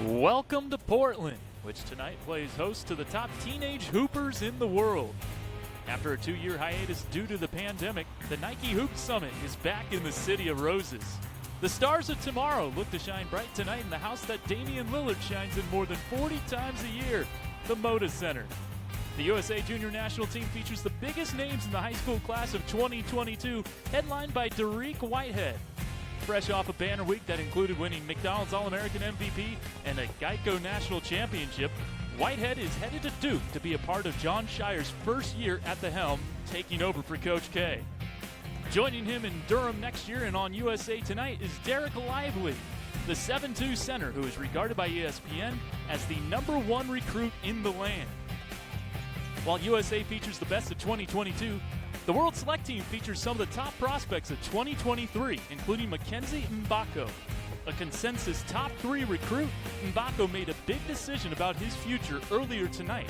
Welcome to Portland, which tonight plays host to the top teenage hoopers in the world. After a 2-year hiatus due to the pandemic, the Nike Hoop Summit is back in the City of Roses. The stars of tomorrow look to shine bright tonight in the house that Damian Lillard shines in more than 40 times a year, the Moda Center. The USA Junior National Team features the biggest names in the high school class of 2022, headlined by Derek Whitehead. Fresh off a banner week that included winning McDonald's All-American MVP and a Geico National Championship, Whitehead is headed to Duke to be a part of John Shire's first year at the helm, taking over for Coach K. Joining him in Durham next year and on USA Tonight is Dereck Lively, the 7'2 center who is regarded by ESPN as the #1 recruit in the land. While USA features the best of 2022, the World Select Team features some of the top prospects of 2023, including Mackenzie Mbako. A consensus top 3 recruit, Mbako made a big decision about his future earlier tonight.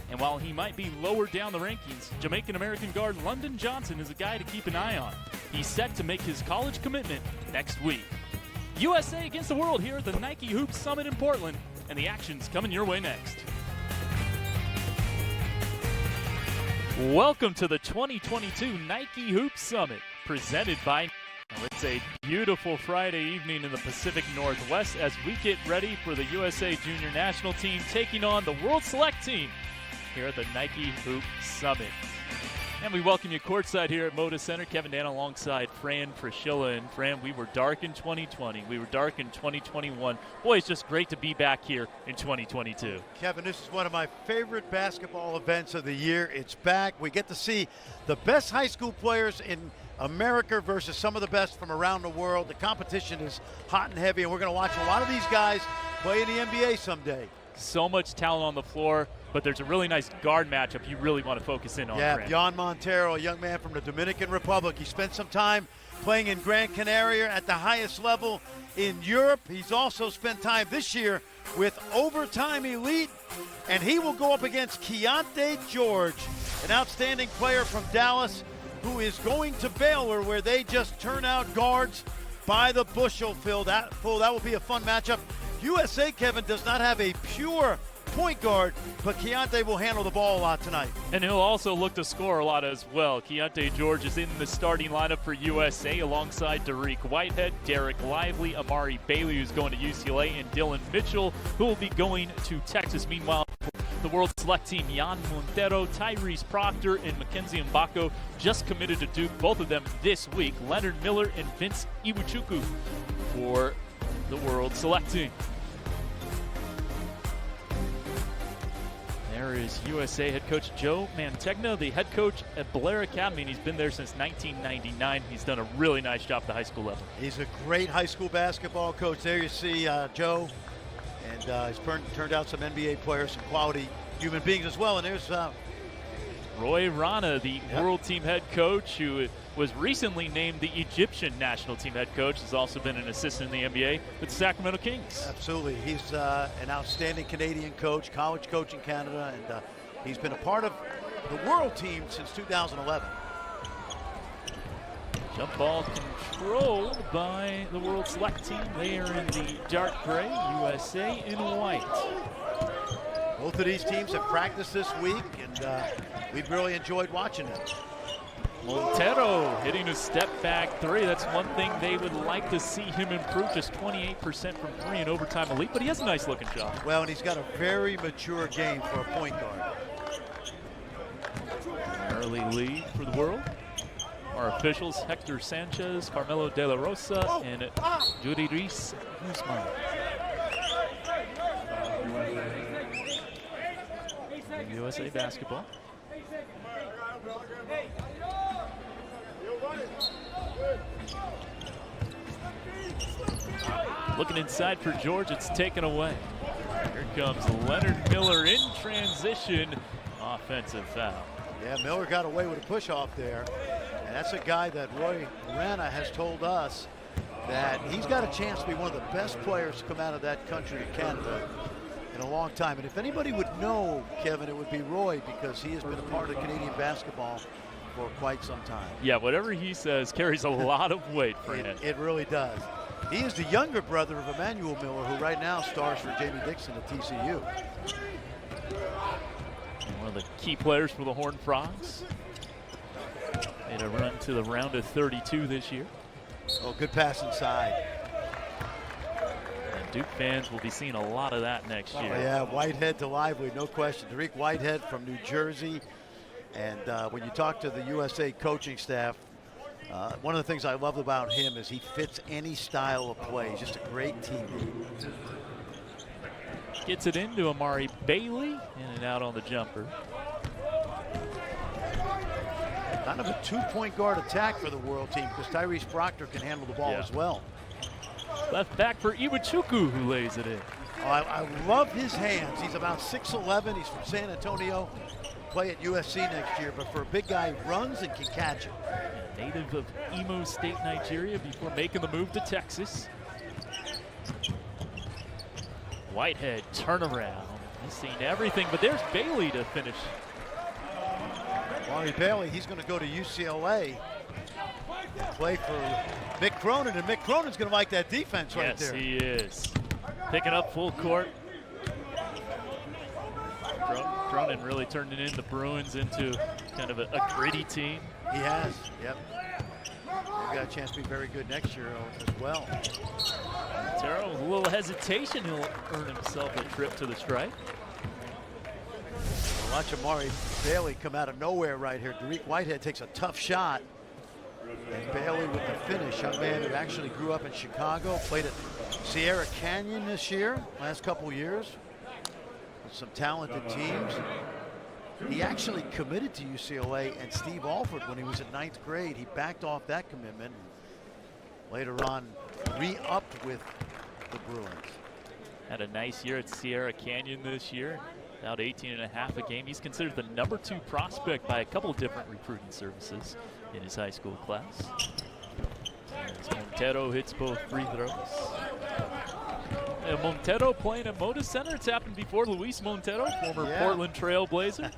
And while he might be lower down the rankings, Jamaican-American guard London Johnson is a guy to keep an eye on. He's set to make his college commitment next week. USA against the world here at the Nike Hoop Summit in Portland, and the action's coming your way next. Welcome to the 2022 Nike Hoop Summit, presented by... It's a beautiful Friday evening in the Pacific Northwest as we get ready for the USA Junior National Team taking on the World Select Team here at the Nike Hoop Summit. And we welcome you courtside here at Moda Center. Kevin Dan alongside Fran Fraschilla. And Fran, we were dark in 2020. We were dark in 2021. Boy, it's just great to be back here in 2022. Kevin, this is one of my favorite basketball events of the year. It's back. We get to see the best high school players in America versus some of the best from around the world. The competition is hot and heavy, and we're going to watch a lot of these guys play in the NBA someday. So much talent on the floor, but there's a really nice guard matchup you really want to focus in on. Yeah, Jan Montero, a young man from the Dominican Republic. He spent some time playing in Gran Canaria at the highest level in Europe. He's also spent time this year with Overtime Elite, and he will go up against Keontae George, an outstanding player from Dallas, who is going to Baylor, where they just turn out guards by the bushel. That will be a fun matchup. USA, Kevin, does not have a pure point guard, but Keontae will handle the ball a lot tonight. And he'll also look to score a lot as well. Keontae George is in the starting lineup for USA alongside Derek Whitehead, Dereck Lively, Amari Bailey, who's going to UCLA, and Dylan Mitchell, who will be going to Texas. Meanwhile, the World Select Team, Jan Montero, Tyrese Proctor, and Mackenzie Mbako just committed to Duke, both of them this week. Leonard Miller and Vince Iwuchukwu for the World Select Team. There is USA head coach Joe Mantegna, the head coach at Blair Academy, and he's been there since 1999. He's done a really nice job at the high school level. He's a great high school basketball coach. There you see Joe, and he's turned out some NBA players, some quality human beings as well. And there's Roy Rana, the World Team head coach, who was recently named the Egyptian national team head coach, has also been an assistant in the NBA with the Sacramento Kings. Absolutely. He's an outstanding Canadian coach, college coach in Canada, and he's been a part of the World Team since 2011. Jump ball controlled by the World Select Team. They are in the dark gray, USA in white. Both of these teams have practiced this week, and we've really enjoyed watching it. Montero hitting a step-back 3. That's one thing they would like to see him improve. Just 28% from 3 in Overtime Elite, but he has a nice-looking shot. Well, and he's got a very mature game for a point guard. Early lead for the world. Our officials, Hector Sanchez, Carmelo De La Rosa, and Judy Reese Guzman. USA basketball. Looking inside for George, it's taken away. Here comes Leonard Miller in transition. Offensive foul. Yeah, Miller got away with a push-off there. And that's a guy that Roy Rana has told us that he's got a chance to be one of the best players to come out of that country, Canada, in a long time. And if anybody would know, Kevin, it would be Roy, because he has been a part of Canadian basketball for quite some time. Yeah, whatever he says carries a lot of weight for him. It really does. He is the younger brother of Emmanuel Miller, who right now stars for Jamie Dixon at TCU. And one of the key players for the Horned Frogs. Made a run to the round of 32 this year. Oh, good pass inside. And Duke fans will be seeing a lot of that next year. Oh, yeah, Whitehead to Lively, no question. Derek Whitehead from New Jersey. And when you talk to the USA coaching staff, one of the things I love about him is he fits any style of play. He's just a great teammate. Gets it into Amari Bailey, in and out on the jumper. Kind of a two-point guard attack for the World team because Tyrese Proctor can handle the ball as well. Left back for Iwachuku, who lays it in. Oh, I love his hands. He's about 6'11". He's from San Antonio. Play at USC next year, but for a big guy, he runs and can catch it. Yeah, native of Imo State, Nigeria, before making the move to Texas. Whitehead turnaround. He's seen everything, but there's Bailey to finish. Amari Bailey, he's going to go to UCLA, play for Mick Cronin, and Mick Cronin's going to like that defense right there. Yes, he is. Picking up full court. Cronin really turned it in the Bruins into kind of a gritty team. He has, yep. He's got a chance to be very good next year as well. Montero with a little hesitation, he'll earn himself a trip to the stripe. Watch Amari Bailey come out of nowhere right here. Derek Whitehead takes a tough shot. And Bailey with the finish. Young man who actually grew up in Chicago, played at Sierra Canyon this year, last couple years, with some talented teams. He actually committed to UCLA and Steve Alford when he was in 9th grade. He backed off that commitment. Later on, re-upped with the Bruins. Had a nice year at Sierra Canyon this year. About 18.5 a game. He's considered the #2 prospect by a couple of different recruiting services in his high school class. As Montero hits both free throws. And Montero playing at Moda Center. It's happened before. Luis Montero, former Portland Trail Blazer.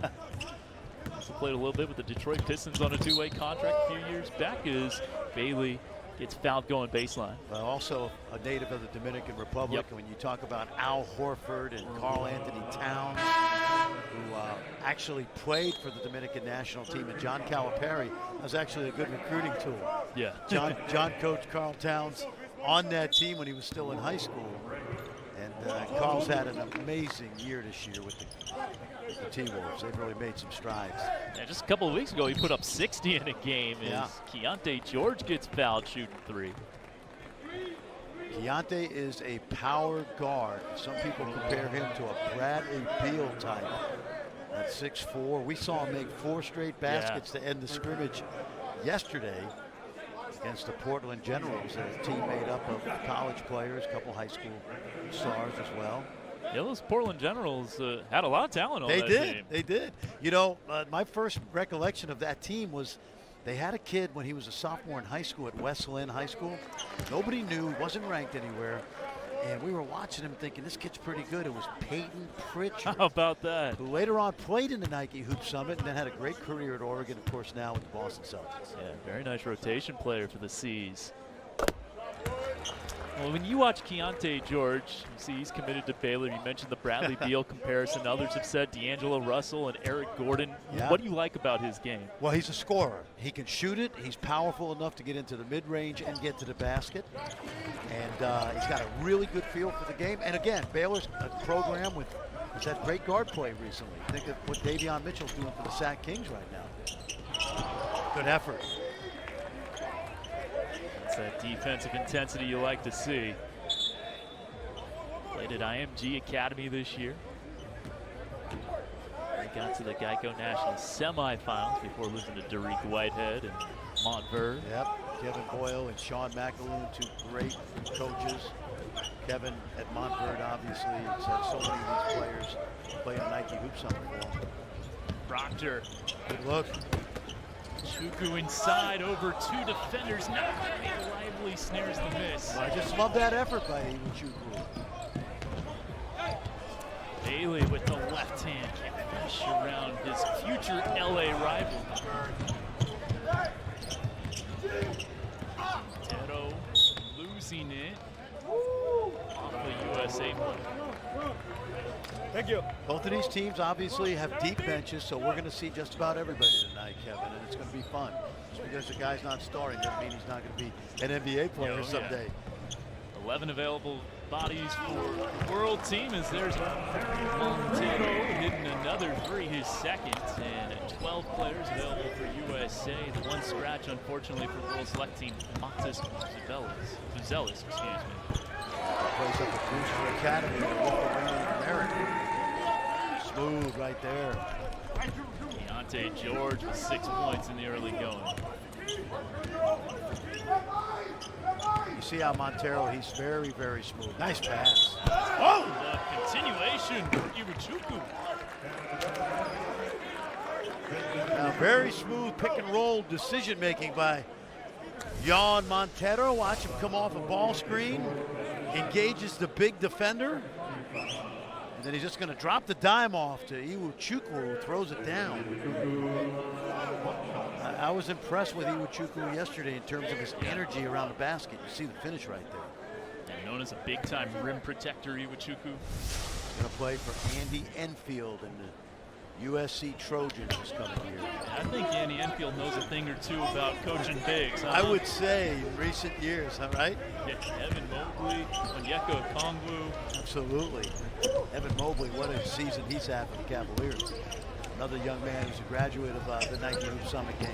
Also played a little bit with the Detroit Pistons on a 2-way contract a few years back as Bailey gets fouled going baseline. Also a native of the Dominican Republic. And when you talk about Al Horford and Karl Anthony Towns, who actually played for the Dominican national team, and John Calipari, that was actually a good recruiting tool. Yeah. John coached Karl Towns on that team when he was still in high school. And Carl's had an amazing year this year with the T-Wolves. They've really made some strides. Yeah, just a couple of weeks ago, he put up 60 in a game as Keontae George gets fouled shooting 3. Keontae is a power guard. Some people compare him to a Bradley Beal type at 6'4". We saw him make 4 straight baskets to end the scrimmage yesterday against the Portland Generals, a team made up of college players, a couple high school stars as well. Yeah, those Portland Generals had a lot of talent on that team. They did. You know, my first recollection of that team was they had a kid when he was a sophomore in high school at West Lynn High School. Nobody knew, wasn't ranked anywhere. And we were watching him thinking, this kid's pretty good. It was Peyton Pritchard. How about that? Who later on played in the Nike Hoop Summit and then had a great career at Oregon, of course, now with the Boston Celtics. Yeah, very nice rotation player for the C's. Well, when you watch Keontae George, you see he's committed to Baylor. You mentioned the Bradley Beal comparison. Others have said D'Angelo Russell and Eric Gordon. Yeah. What do you like about his game? Well, he's a scorer. He can shoot it. He's powerful enough to get into the mid-range and get to the basket. And he's got a really good feel for the game. And again, Baylor's a program with that great guard play recently. Think of what Davion Mitchell's doing for the Sac Kings right now. Good effort. It's that defensive intensity you like to see. Played at IMG Academy this year. They got to the Geico Nationals semifinals before losing to Derek Whitehead and Montverde. Yep, Kevin Boyle and Sean McAloon, 2 great coaches. Kevin at Montverde obviously has had so many of these players playing a Nike Hoop Summit for him. Proctor. Good look. Chuku inside over 2 defenders. Not quite. Lively snares the miss. Well, I just love that effort by Chuku. Bailey with the left hand can't finish around his future LA rival. Montero forcing it off the USA play. Thank you. Both of these teams obviously have deep benches, so we're going to see just about everybody tonight, Kevin, and it's going to be fun. Just because the guy's not starting doesn't mean he's not going to be an NBA player someday. 11 available bodies for the world team as there's Montero hitting another three, his second, and 12 players available for USA. The one scratch, unfortunately, for the world select team, Matas Buzelis, excuse me. Plays up the Booster Academy with the American. Smooth right there. Deontay George with 6 points in the early going. You see how Montero, he's very, very smooth. Nice pass. Oh! The continuation for Iwuchukwu. Now, very smooth pick and roll decision making by Jan Montero. Watch him come off a ball screen. Engages the big defender. And then he's just going to drop the dime off to Iwuchukwu, who throws it down. I was impressed with Iwuchukwu yesterday in terms of his energy around the basket. You see the finish right there. And known as a big-time rim protector, Iwuchukwu. Going to play for Andy Enfield and the USC Trojans this coming year. I think Andy Enfield knows a thing or two about coaching bigs. Huh? I would say in recent years, right? Yeah, Evan Mobley, Onyeka Okongwu. Absolutely. Evan Mobley, what a season he's had for the Cavaliers. Another young man who's a graduate of the Nike Hoop Summit game.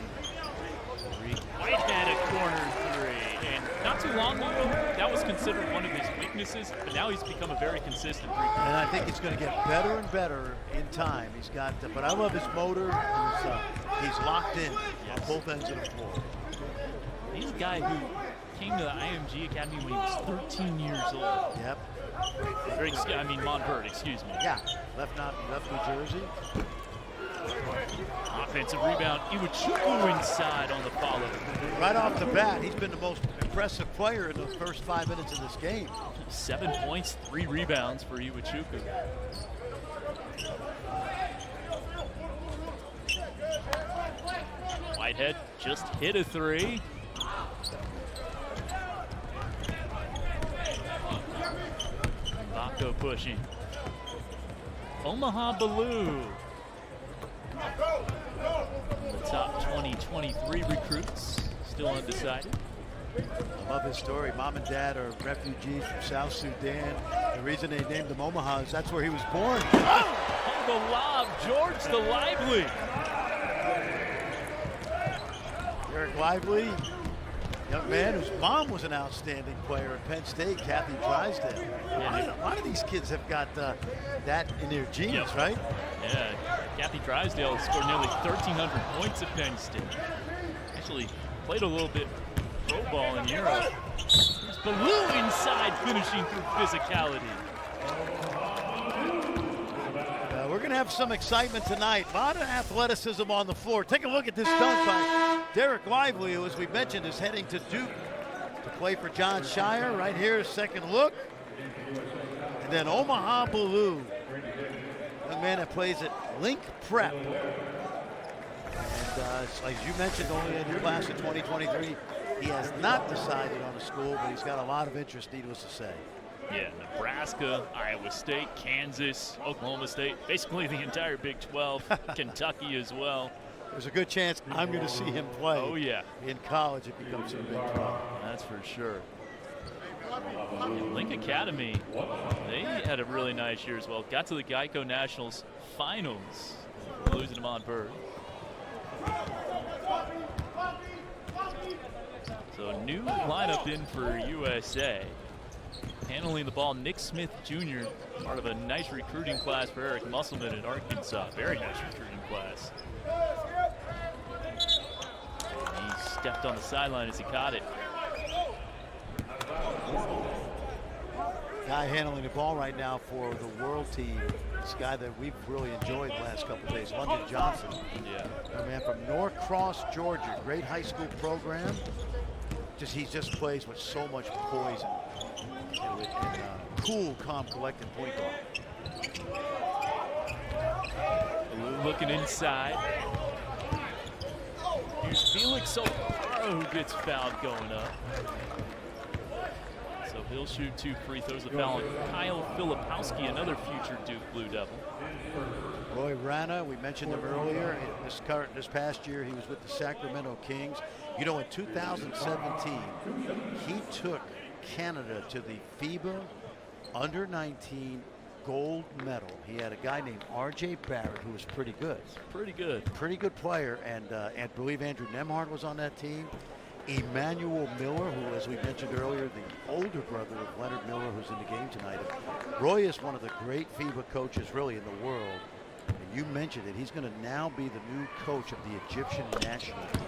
Whitehead at corner three. And not too long ago, that was considered one of his weaknesses, but now he's become a very consistent three-pointer. And I think it's going to get better and better in time. He's got, but I love his motor. He's locked in on both ends of the floor. He's a guy who came to the IMG Academy when he was 13 years old. Yep. Montverde, excuse me. Yeah, left New Jersey. Offensive rebound, Iwuchukwu inside on the follow. Right off the bat, he's been the most impressive player in the first 5 minutes of this game. 7 points, 3 rebounds for Iwuchukwu. Whitehead just hit a three. Baco pushing. Omaha Baloo. The top 2023 recruits, still undecided. I love his story. Mom and dad are refugees from South Sudan. The reason they named him Omaha is that's where he was born. Oh, the lob, George the Lively. Derek Lively, young man whose mom was an outstanding player at Penn State, Kathy Drysdale. A lot of these kids have got that in their genes, right? Yeah, Kathy Drysdale scored nearly 1,300 points at Penn State. Actually played a little bit pro ball in Europe. There's Baloo inside, finishing through physicality. We're going to have some excitement tonight. A lot of athleticism on the floor. Take a look at this dunk by Derek Lively, who, as we mentioned, is heading to Duke to play for John Shire. Right here, second look. And then Omaha Baloo, young man that plays at Link Prep. And like you mentioned, only in your class of 2023. He has not decided on a school, but he's got a lot of interest, needless to say. Yeah, Nebraska, Iowa State, Kansas, Oklahoma State, basically the entire Big 12, Kentucky as well. There's a good chance I'm going to see him play. Oh, yeah. In college if he comes to the Big 12. That's for sure. And Link Academy, they had a really nice year as well. Got to the Geico Nationals finals, losing to Montverde. So new lineup in for USA. Handling the ball, Nick Smith Jr., part of a nice recruiting class for Eric Musselman at Arkansas. Very nice recruiting class. He stepped on the sideline as he caught it. Guy handling the ball right now for the world team. This guy that we've really enjoyed the last couple of days, London Johnson. Yeah. A man from Norcross, Georgia. Great high school program. He just plays with so much poise and cool, calm, collected point guard. Looking inside. Here's Felix Opara who gets fouled going up. He'll shoot 2 free throws. The foul on Kyle Filipowski, another future Duke Blue Devil. Roy Rana, we mentioned him earlier. This past year, he was with the Sacramento Kings. You know, in 2017, he took Canada to the FIBA Under-19 gold medal. He had a guy named R.J. Barrett who was pretty good. Pretty good. Pretty good player, and I believe Andrew Nemhard was on that team. Emmanuel Miller, who, as we mentioned earlier, the older brother of Leonard Miller, who's in the game tonight. Roy is one of the great FIBA coaches really in the world. And you mentioned it. He's going to now be the new coach of the Egyptian national team.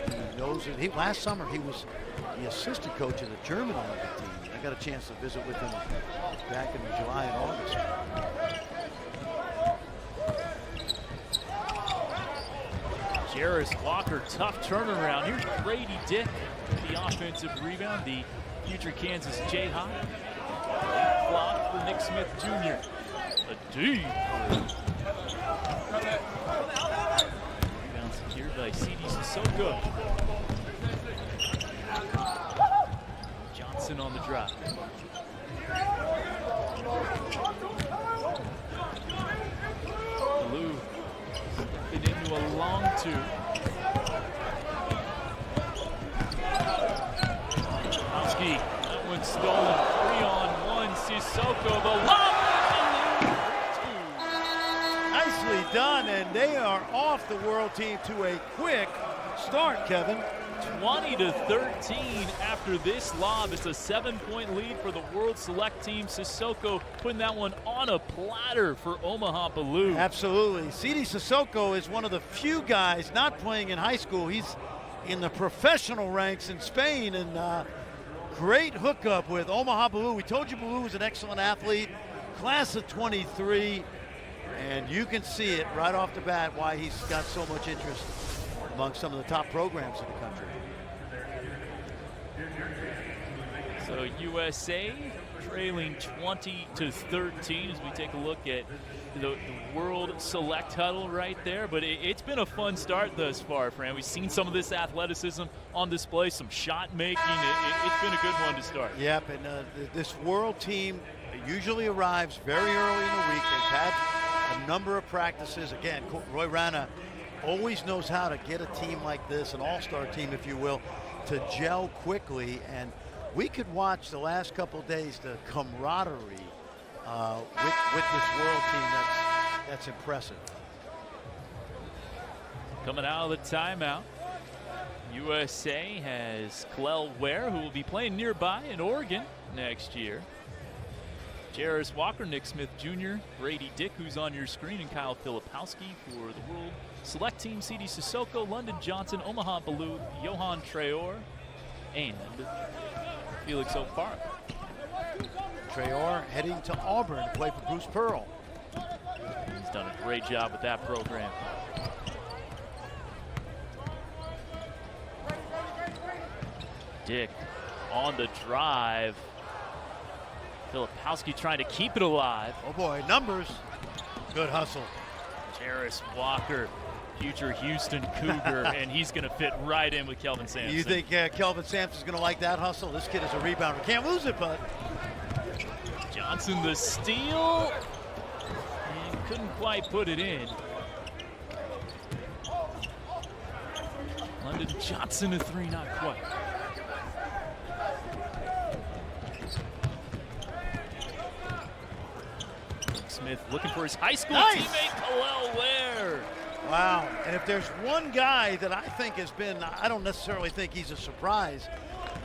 He knows it. Last summer, he was the assistant coach of the German Olympic team. I got a chance to visit with him back in July and August. Jarris Walker, tough turnaround. Here's Brady Dick, the offensive rebound, the future Kansas Jayhawk. Block for Nick Smith Jr. A D. Rebound secured by C.D. Sissoko. Johnson on the drop. Blue into a long 2. Kowski, that one's stolen. 3-on-1. Sissoko, the lob. Nicely done, and they are off the world team to a quick start, Kevin. 20-13 after this lob. It's a 7-point lead for the World Select team. Sissoko putting that one on a platter for Omaha Blue. Absolutely. C.D. Sissoko is one of the few guys not playing in high school. He's in the professional ranks in Spain, and great hookup with Omaha Blue. We told you Blue was an excellent athlete, class of 23, and you can see it right off the bat why he's got so much interest among some of the top programs in the country. So USA trailing 20-13 as we take a look at the World Select huddle right there. But it's been a fun start thus far, Fran. We've seen some of this athleticism on display, some shot making. It's been a good one to start. Yep, and this world team usually arrives very early in the week. They've had a number of practices. Again, Roy Rana always knows how to get a team like this, an all-star team, if you will, to gel quickly. And we could watch the last couple days the camaraderie with this world team. That's impressive. Coming out of the timeout, USA has Clell Ware, who will be playing nearby in Oregon next year. Jarris Walker, Nick Smith Jr., Brady Dick, who's on your screen, and Kyle Filipowski for the World Select team. C.D. Sissoko, London Johnson, Omaha Blue, Johan Traore, and Felix O'Farrell. Traore heading to Auburn to play for Bruce Pearl. He's done a great job with that program. Dick on the drive. Filipowski trying to keep it alive. Oh boy, numbers. Good hustle. Jarris Walker, future Houston Cougar, and he's going to fit right in with Kelvin Sampson. You think Kelvin Sampson's going to like that hustle? This kid is a rebounder. Can't lose it, bud. Johnson the steal. He couldn't quite put it in. London Johnson a 3, not quite. Smith looking for his high school teammate, Clell Ware. Wow, and if there's one guy that I think has been, I don't necessarily think he's a surprise,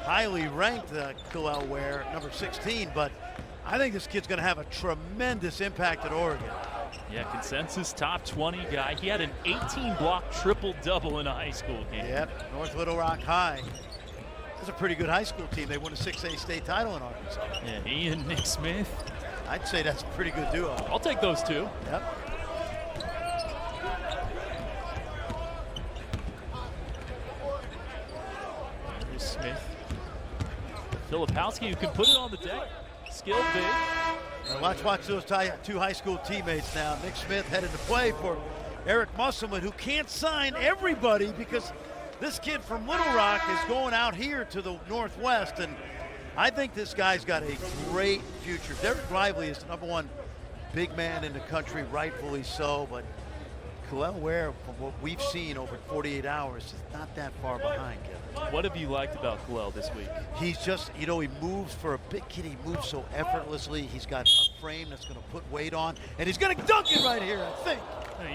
highly ranked Clell Ware, number 16, but I think this kid's going to have a tremendous impact at Oregon. Yeah, consensus top 20 guy. He had an 18-block triple-double in a high school game. Yep, North Little Rock High. That's a pretty good high school team. They won a 6A state title in Arkansas. Yeah, he and Nick Smith. I'd say that's a pretty good duo. I'll take those two. Yep. There's Smith. Filipowski, who can put it on the deck. Skilled big. And watch those two high school teammates now. Nick Smith headed to play for Eric Musselman, who can't sign everybody because this kid from Little Rock is going out here to the Northwest, and I think this guy's got a great future. Derek Lively is the #1 big man in the country, rightfully so, but Kel'el Ware, from what we've seen over 48 hours, is not that far behind, Kevin. What have you liked about Kel'el this week? He's just, he moves for a big kid. He moves so effortlessly. He's got a frame that's going to put weight on, and he's going to dunk it right here, I think.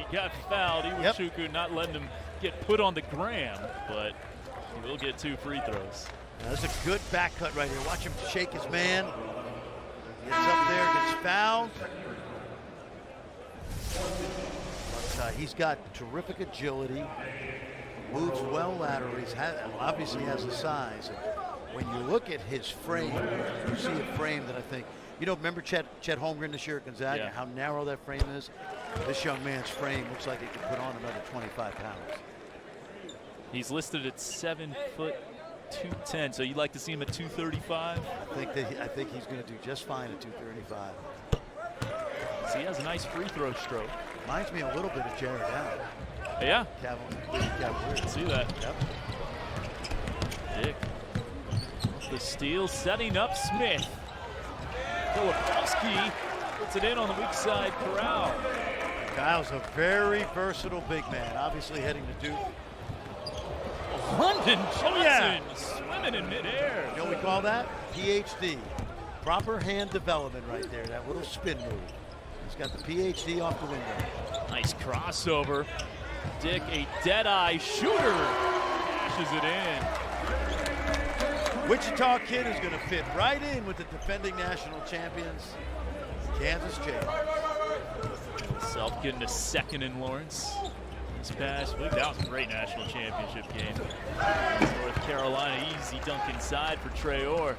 He got fouled. Iwuchukwu not letting him get put on the gram, but he will get 2 free throws. That's a good back cut right here. Watch him shake his man. Gets up there, gets fouled. But he's got terrific agility. Moves well laterally. Obviously has the size. When you look at his frame, you see a frame that I think, remember Chet Holmgren this year at Gonzaga, Yeah. how narrow that frame is? This young man's frame looks like he could put on another 25 pounds. He's listed at 7 foot 210, so you'd like to see him at 235? I think he's going to do just fine at 235. So he has a nice free throw stroke. Reminds me a little bit of Jared Allen. Yeah. Cavalier. See that. Yep. Dick. The steal, setting up Smith. Filipowski puts it in on the weak side. Corral. Kyle's a very versatile big man, obviously heading to Duke. London Johnson yeah. swimming in midair. You know what we call that? PhD. Proper hand development right there, that little spin move. He's got the PhD off the window. Nice crossover. Dick, a dead-eye shooter. Dashes it in. Wichita kid is going to fit right in with the defending national champions, Kansas Jayhawks. Self getting a second in Lawrence. This past week, that was a great national championship game. North Carolina, easy dunk inside for Traore.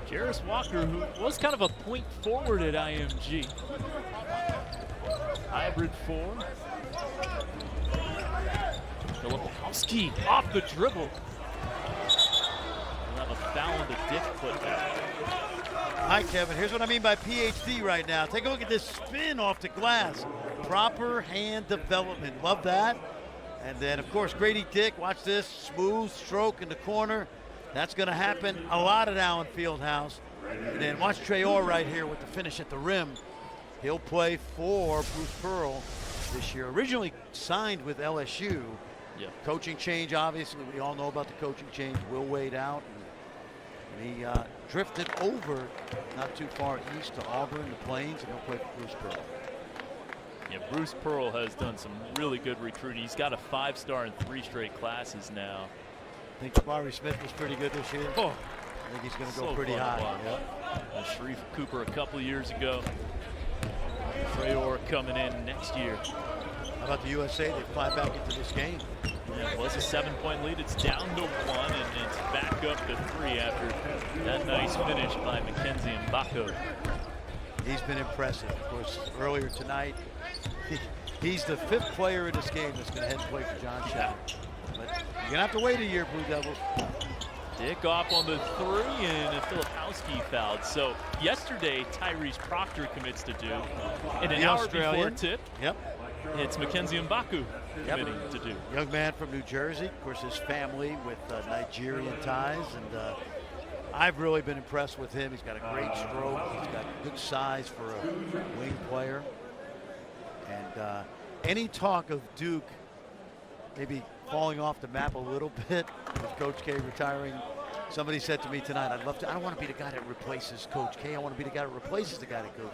Jarris Walker, who was kind of a point forward at IMG. Hybrid 4. Filipowski off the dribble. We'll have a foul on the Dick putback. Hi, Kevin. Here's what I mean by PhD right now. Take a look at this spin off the glass. Proper hand development. Love that. And then, of course, Grady Dick. Watch this. Smooth stroke in the corner. That's going to happen a lot at Allen Fieldhouse. And then watch Traore right here with the finish at the rim. He'll play for Bruce Pearl this year. Originally signed with LSU. Yeah. Coaching change, obviously. We all know about the coaching change. Will Wade out. And he drifted over not too far east to Auburn, the Plains, and he'll play for Bruce Pearl. Yeah, Bruce Pearl has done some really good recruiting. He's got a 5-star in 3 straight classes now. I think Jabari Smith was pretty good this year. Oh, I think he's going to go so pretty fun to high. watch. Yep. Sharif Cooper a couple of years ago. Traore coming in next year. How about the USA? They fly back into this game. Yeah, it was a 7-point lead. It's down to 1, and it's back up to 3 after that nice finish by Mackenzie Mbako. He's been impressive. Of course, earlier tonight, he's the 5th player in this game that's going to head and play for John Shaw. But you're going to have to wait a year, Blue Devils. Dick off on the 3, and Filipowski fouled. So yesterday, Tyrese Proctor commits to Duke. And an hour before tip, it's Mackenzie Mbako committing to Duke. Young man from New Jersey. Of course, his family with Nigerian ties. And I've really been impressed with him. He's got a great stroke. He's got good size for a wing player. And any talk of Duke maybe falling off the map a little bit with Coach K retiring. Somebody said to me tonight, I don't want to be the guy that replaces Coach K. I want to be the guy that replaces the guy that goes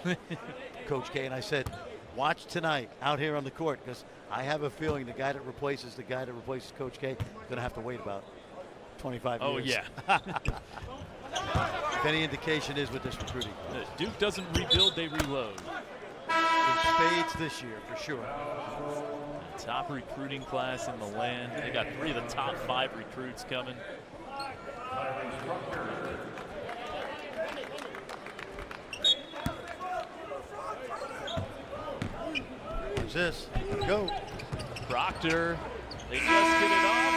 Coach K. And I said, watch tonight out here on the court, because I have a feeling the guy that replaces Coach K is going to have to wait about 25 years. Oh, yeah. If any indication is with this recruiting. Duke doesn't rebuild, they reload. In spades this year, for sure. Top recruiting class in the land. They got 3 of the top 5 recruits coming. What's this? Go. Proctor. They just get it off.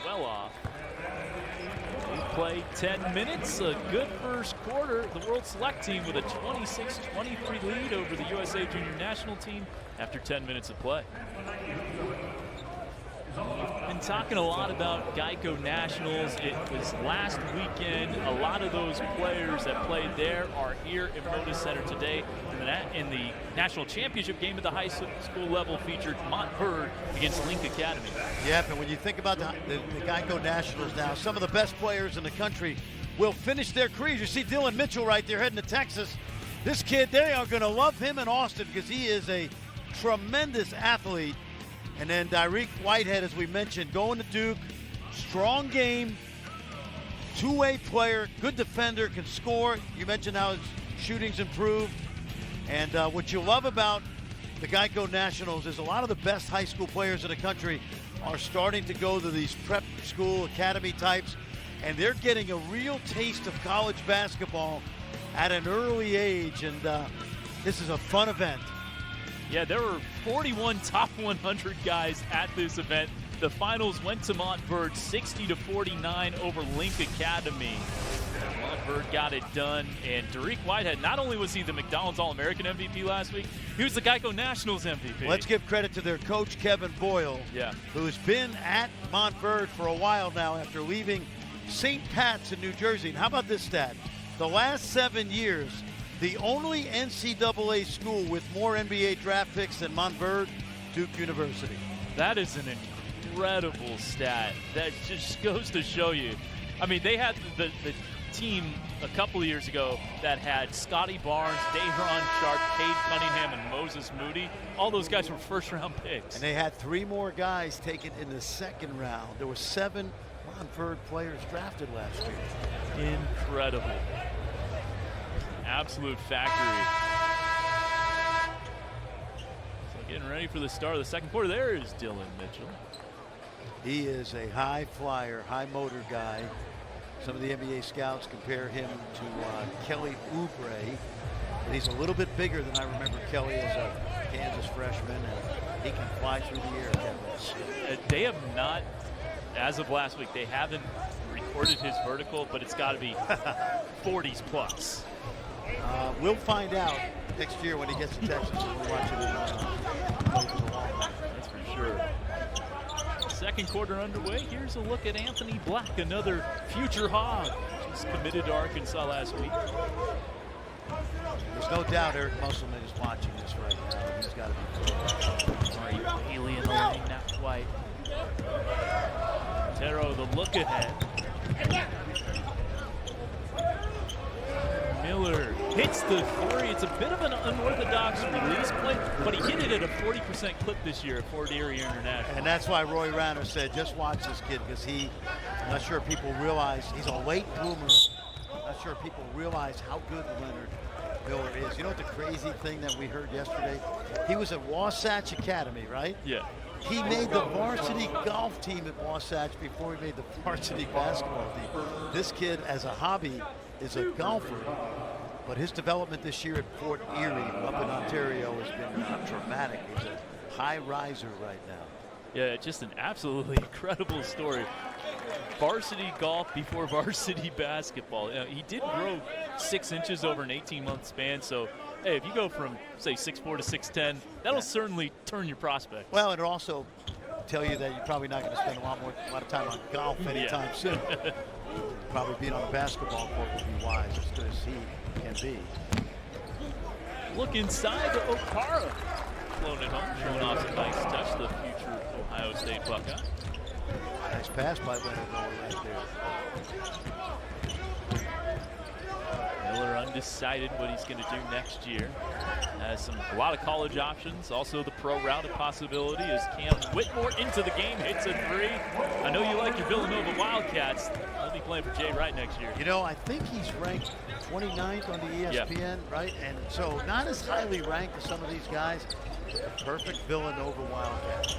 Well off. We played 10 minutes. A good first quarter. The World Select team with a 26-23 lead over the USA Junior National team after 10 minutes of play. talking a lot about Geico Nationals. It was last weekend. A lot of those players that played there are here at Moda Center today. In the national championship game at the high school level featured Montverde against Link Academy. Yep, and when you think about the Geico Nationals now, some of the best players in the country will finish their careers. You see Dylan Mitchell right there heading to Texas. This kid, they are going to love him in Austin because he is a tremendous athlete. And then Derek Whitehead, as we mentioned, going to Duke. Strong game, two-way player, good defender, can score. You mentioned how his shooting's improved. And what you love about the Geico Nationals is a lot of the best high school players in the country are starting to go to these prep school academy types, and they're getting a real taste of college basketball at an early age. And this is a fun event. Yeah, there were 41 top 100 guys at this event. The finals went to Montverde 60-49 over Link Academy. Montverde got it done, and Derek Whitehead, not only was he the McDonald's All-American MVP last week, he was the Geico Nationals MVP. Let's give credit to their coach, Kevin Boyle, who's been at Montverde for a while now after leaving St. Pat's in New Jersey. And how about this stat? The last 7 years, the only NCAA school with more NBA draft picks than Montverde, Duke University. That is an incredible stat. That just goes to show you. I mean, they had the team a couple of years ago that had Scotty Barnes, Dayron Sharp, Cade Cunningham, and Moses Moody. All those guys were first-round picks. And they had 3 more guys taken in the second round. There were 7 Montverde players drafted last year. Incredible. Absolute factory. So getting ready for the start of the second quarter. There is Dylan Mitchell. He is a high flyer, high motor guy. Some of the NBA scouts compare him to Kelly Oubre. And he's a little bit bigger than I remember Kelly as a Kansas freshman, and he can fly through the air, Kevin. They have not, as of last week, they haven't recorded his vertical, but it's got to be 40s plus. We'll find out next year when he gets to Texas, and we'll watch it. That's for sure. Second quarter underway. Here's a look at Anthony Black, another future Hog. Just committed to Arkansas last week. There's no doubt Eric Musselman is watching this right now. He's got to be good. Sorry, Bailey in the lane, not quite. Tero, the look ahead. Miller hits the three. It's a bit of an unorthodox release play, but he hit it at a 40% clip this year at Fort Erie International. And that's why Roy Ranner said, just watch this kid, because I'm not sure people realize, he's a late bloomer. I'm not sure people realize how good Leonard Miller is. You know what the crazy thing that we heard yesterday? He was at Wasatch Academy, right? Yeah. He made the varsity golf team at Wasatch before he made the varsity basketball team. This kid, as a hobby, is a golfer, but his development this year at Fort Erie up in Ontario has been dramatic. He's a high riser right now. Yeah, just an absolutely incredible story. Varsity golf before varsity basketball. You know, he did grow 6 inches over an 18-month span, so hey, if you go from, say, 6'4" to 6'10", that'll certainly turn your prospects. Well, it'll also tell you that you're probably not going to spend a lot of time on golf anytime soon. Probably being on a basketball court would be wise, as good as he can be. Look inside to Okara. Flown it home, showing off a nice touch, the future Ohio State Buckeye. Nice pass by Leonard Miller right there. Miller undecided what he's going to do next year. Has a lot of college options. Also the pro route a possibility as Cam Whitmore into the game, hits a three. I know you like your Villanova Wildcats. He'll be playing for Jay Wright next year. You know, I think he's ranked 29th on the ESPN, right? And so not as highly ranked as some of these guys. Perfect Villanova Wildcat.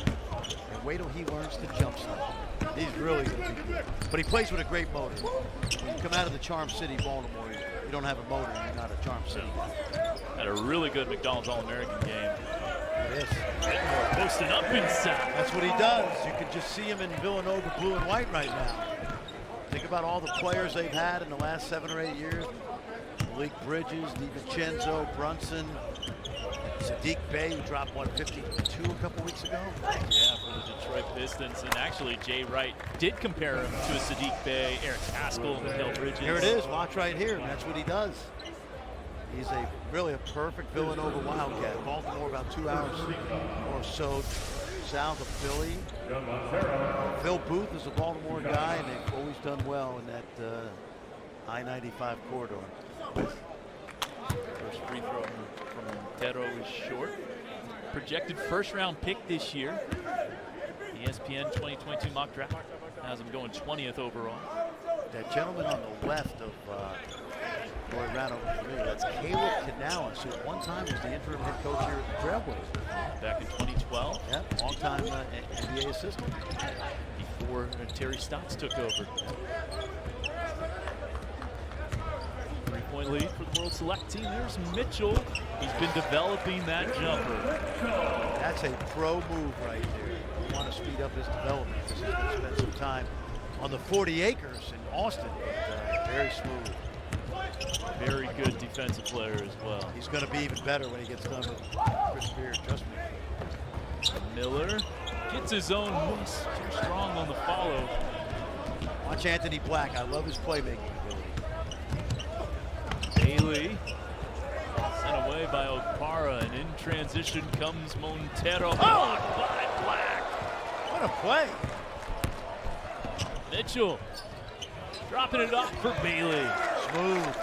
And wait till he learns to jump stop. He's really going to be good. But he plays with a great motor. When you come out of the Charm City, Baltimore, you don't have a motor, you're not a Charm City guy. Had a really good McDonald's All-American game. It is. Whitmore posting up inside. That's what he does. You can just see him in Villanova blue and white right now. Think about all the players they've had in the last 7 or 8 years. Malik Bridges, DiVincenzo, Brunson, Sadiq Bey, who dropped 152 a couple weeks ago. Yeah, for the Detroit Detroit Pistons. And actually, Jay Wright did compare him to a Sadiq Bey, Eric Haskell, Mikal Bridges. Here it is. Watch right here. And that's what he does. He's really a perfect Villanova Wildcat. Baltimore about 2 hours or so south of Philly. Phil Booth is a Baltimore guy, and they've always done well in that I-95 corridor. First free throw from Montero is short. Projected first-round pick this year. ESPN 2022 mock draft has him going 20th overall. That gentleman on the left of Roy Rano, that's Caleb Canales, who at one time was the interim head coach here at the Trailblazers. Back in 2012. Yep, long-time NBA assistant. Before Terry Stotts took over. 3-point lead for the World Select team. There's Mitchell. He's been developing that jumper. That's a pro move right there. You want to speed up his development because he's going to spend some time on the 40 acres in Austin. But, very smooth. Very good defensive player as well. He's going to be even better when he gets done with Chris Beard, trust me. Miller gets his own moves. Too strong on the follow. Watch Anthony Black. I love his playmaking ability. Bailey sent away by Okpara, and in transition comes Montero. Blocked by Black. What a play. Mitchell dropping it off for Bailey. Smooth.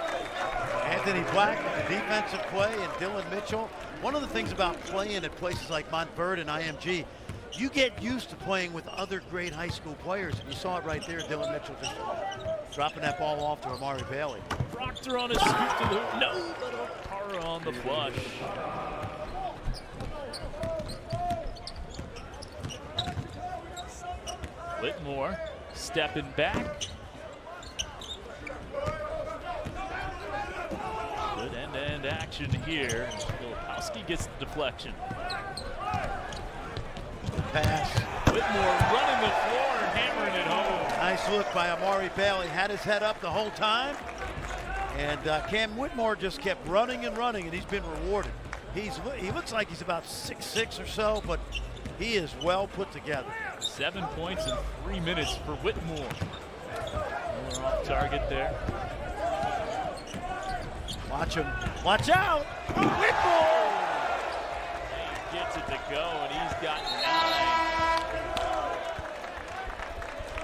Anthony Black with the defensive play, and Dylan Mitchell. One of the things about playing at places like Montverde and IMG, you get used to playing with other great high school players. And you saw it right there, Dylan Mitchell just dropping that ball off to Amari Bailey. Proctor on a scoop to the hoop. No, but Okpara on the flush. Whitmore stepping back. Good end-to-end action here. Filipowski gets the deflection. Pass. Whitmore running the floor and hammering it home. Nice look by Amari Bailey. Had his head up the whole time. And Cam Whitmore just kept running and running, and he's been rewarded. He looks like he's about 6'6" or so, but he is well put together. 7 points in 3 minutes for Whitmore. Miller off target there. Watch him. Watch out! Whitmore! He gets it to go, and he's got 9.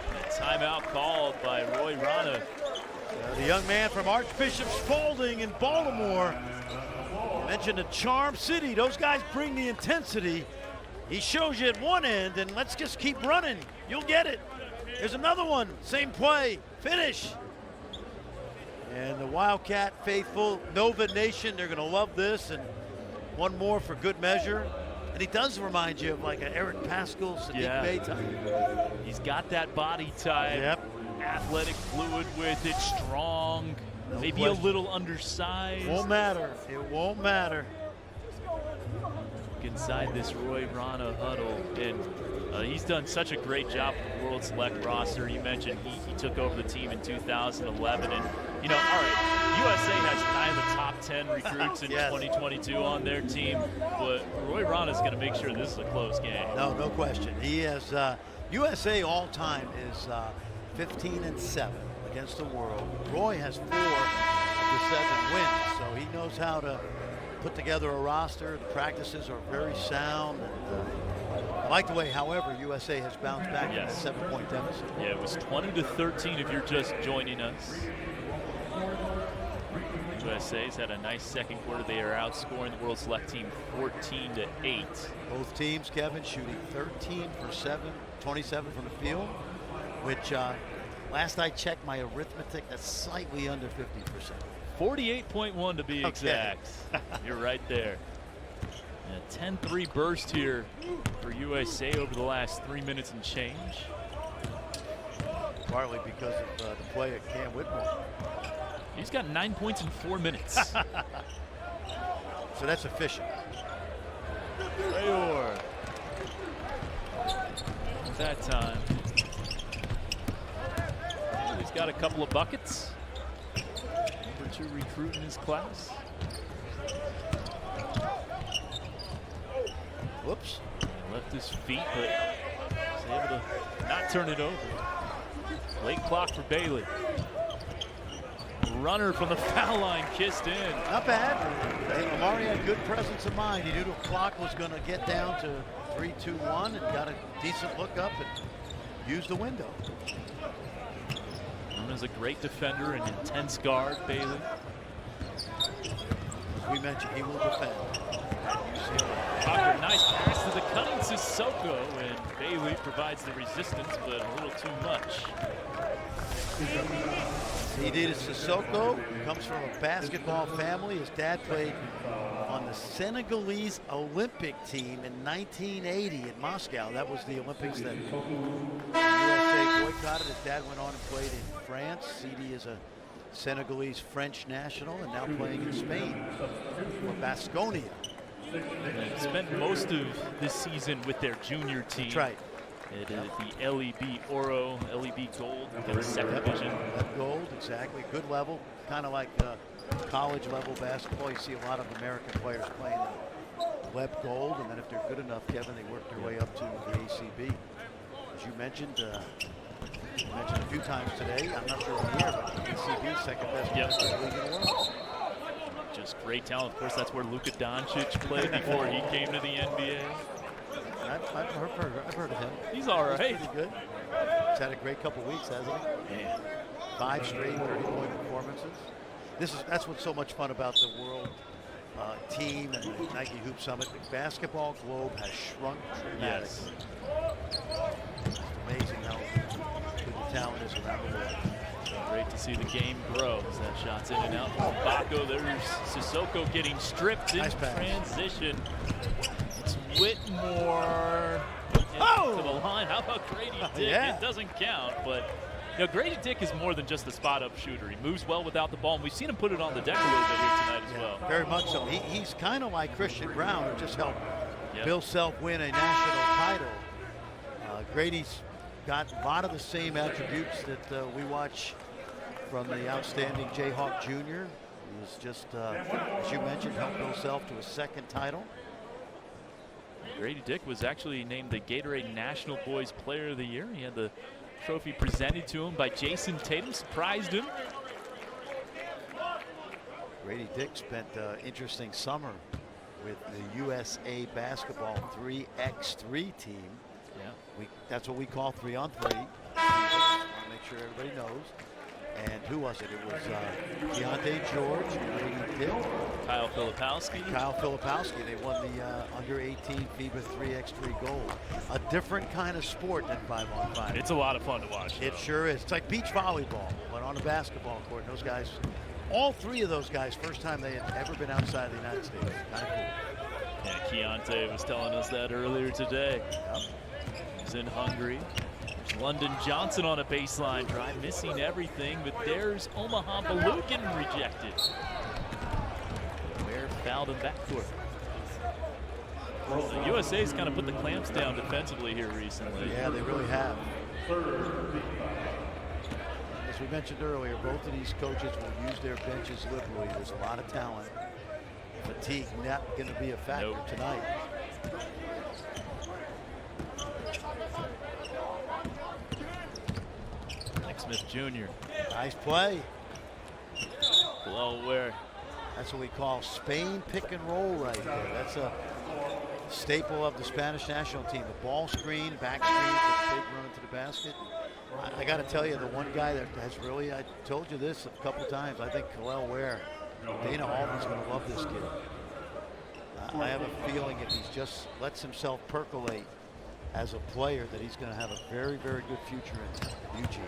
And a timeout called by Roy Rana. The young man from Archbishop Spalding in Baltimore. Mentioned a Charm City. Those guys bring the intensity. He shows you at one end, and let's just keep running. You'll get it. There's another one. Same play. Finish. And the Wildcat faithful, Nova Nation, they're going to love this. And one more for good measure. And he does remind you of like an Eric Paschal, Sadiq Bey type. He's got that body type. Yep. Athletic, fluid with it, strong, No maybe question. a little undersized. Won't matter. It won't matter. Inside this Roy Rana huddle, and he's done such a great job with the World Select roster. You mentioned he took over the team in 2011, and you know, all right, USA has 9 of the top 10 recruits in 2022 on their team, but Roy Rana's going to make sure this is a close game. No question. He has USA all time is 15-7 against the world. Roy has 4 of the 7 wins, so he knows how to put together a roster. The practices are very sound. And, I like the way, however, USA has bounced back from a 7-point deficit. Yeah, it was 20-13 if you're just joining us. USA's had a nice second quarter. They are outscoring the World Select team 14-8. Both teams, Kevin, shooting 13 for 7, 27 from the field, which last I checked my arithmetic, that's slightly under 50%. 48.1 to be exact. You're right there. And a 10-3 burst here for USA over the last 3 minutes and change. Partly because of the play of Cam Whitmore. He's got 9 points in 4 minutes. So that's efficient. Rayor. That time. And he's got a couple of buckets. Number 2 recruit in his class. Whoops. He left his feet, but able to not turn it over. Late clock for Bailey. Runner from the foul line kissed in. Not bad. Hey, Amari had good presence of mind. He knew the clock was going to get down to 3-2-1 and got a decent look up and used the window. Norman's a great defender and intense guard, Bailey. As we mentioned, he will defend. Tucker, nice pass to the cutting Sissoko, and Bailey provides the resistance, but a little too much. He did Sissoko, comes from a basketball family. His dad played on the Senegalese Olympic team in 1980 in Moscow. That was the Olympics that the USA boycotted. His dad went on and played in France. CD is a Senegalese French national and now playing in Spain for Baskonia. And spent most of this season with their junior team. That's right. It is the LEB Oro, LEB Gold, the second division. Gold, exactly. Good level, kind of like college level basketball. You see a lot of American players playing the Web Gold, and then if they're good enough, Kevin, they work their way up to the ACB. As you mentioned a few times today, I'm not sure on the air, but the ACB second best league in the world. Just great talent. Of course, that's where Luka Doncic played before he came to the NBA. I've heard of him. He's all right. He's pretty good. He's had a great couple weeks, hasn't he? Man. 5 straight 30-point performances. That's what's so much fun about the World team and the Nike Hoop Summit. The basketball globe has shrunk dramatically. It's amazing how good the talent is around the world. Great to see the game grow as that shot's in and out from Bako. There's Sissoko getting stripped in transition. It's Whitmore to the line. How about Grady Dick? It doesn't count, but you know, Grady Dick is more than just a spot-up shooter. He moves well without the ball, and we've seen him put it on the deck a little bit here tonight as well. Very much so. He's kind of like Christian Brown, who just helped Bill Self win a national title. Grady's got a lot of the same attributes that we watch from the outstanding Jayhawk Jr. He was just, as you mentioned, helped Bill Self to a second title. Grady Dick was actually named the Gatorade National Boys Player of the Year. He had the trophy presented to him by Jason Tatum, surprised him. Grady Dick spent an interesting summer with the USA Basketball 3x3 team. Yeah, that's what we call 3-on-3. I want to make sure everybody knows. And who was it? It was Keontae George, Grady Dick, Kyle Filipowski. They won the under-18 FIBA 3x3 gold. A different kind of sport than 5-on-5. It's a lot of fun to watch. It sure is. It's like beach volleyball, but on a basketball court. And those guys, all 3 of those guys, first time they had ever been outside the United States. Kind of cool. Yeah, Keontae was telling us that earlier today. Yep. He's in Hungary. There's London Johnson on a baseline drive, missing everything, but there's Omaha Belugan rejected. Ware fouled him backcourt. Well, the USA's kind of put the clamps down defensively here recently. Yeah, they really have. As we mentioned earlier, both of these coaches will use their benches liberally. There's a lot of talent. Fatigue not going to be a factor tonight. Smith Jr. Nice play. Below Ware. That's what we call Spain pick and roll right there. That's a staple of the Spanish national team. The ball screen, back screen, the big run to the basket. I got to tell you, the one guy that has really, I told you this a couple times, I think Khalil Ware. Dana Altman's going to love this kid. I have a feeling if he just lets himself percolate as a player, that he's going to have a very, very good future in Eugene.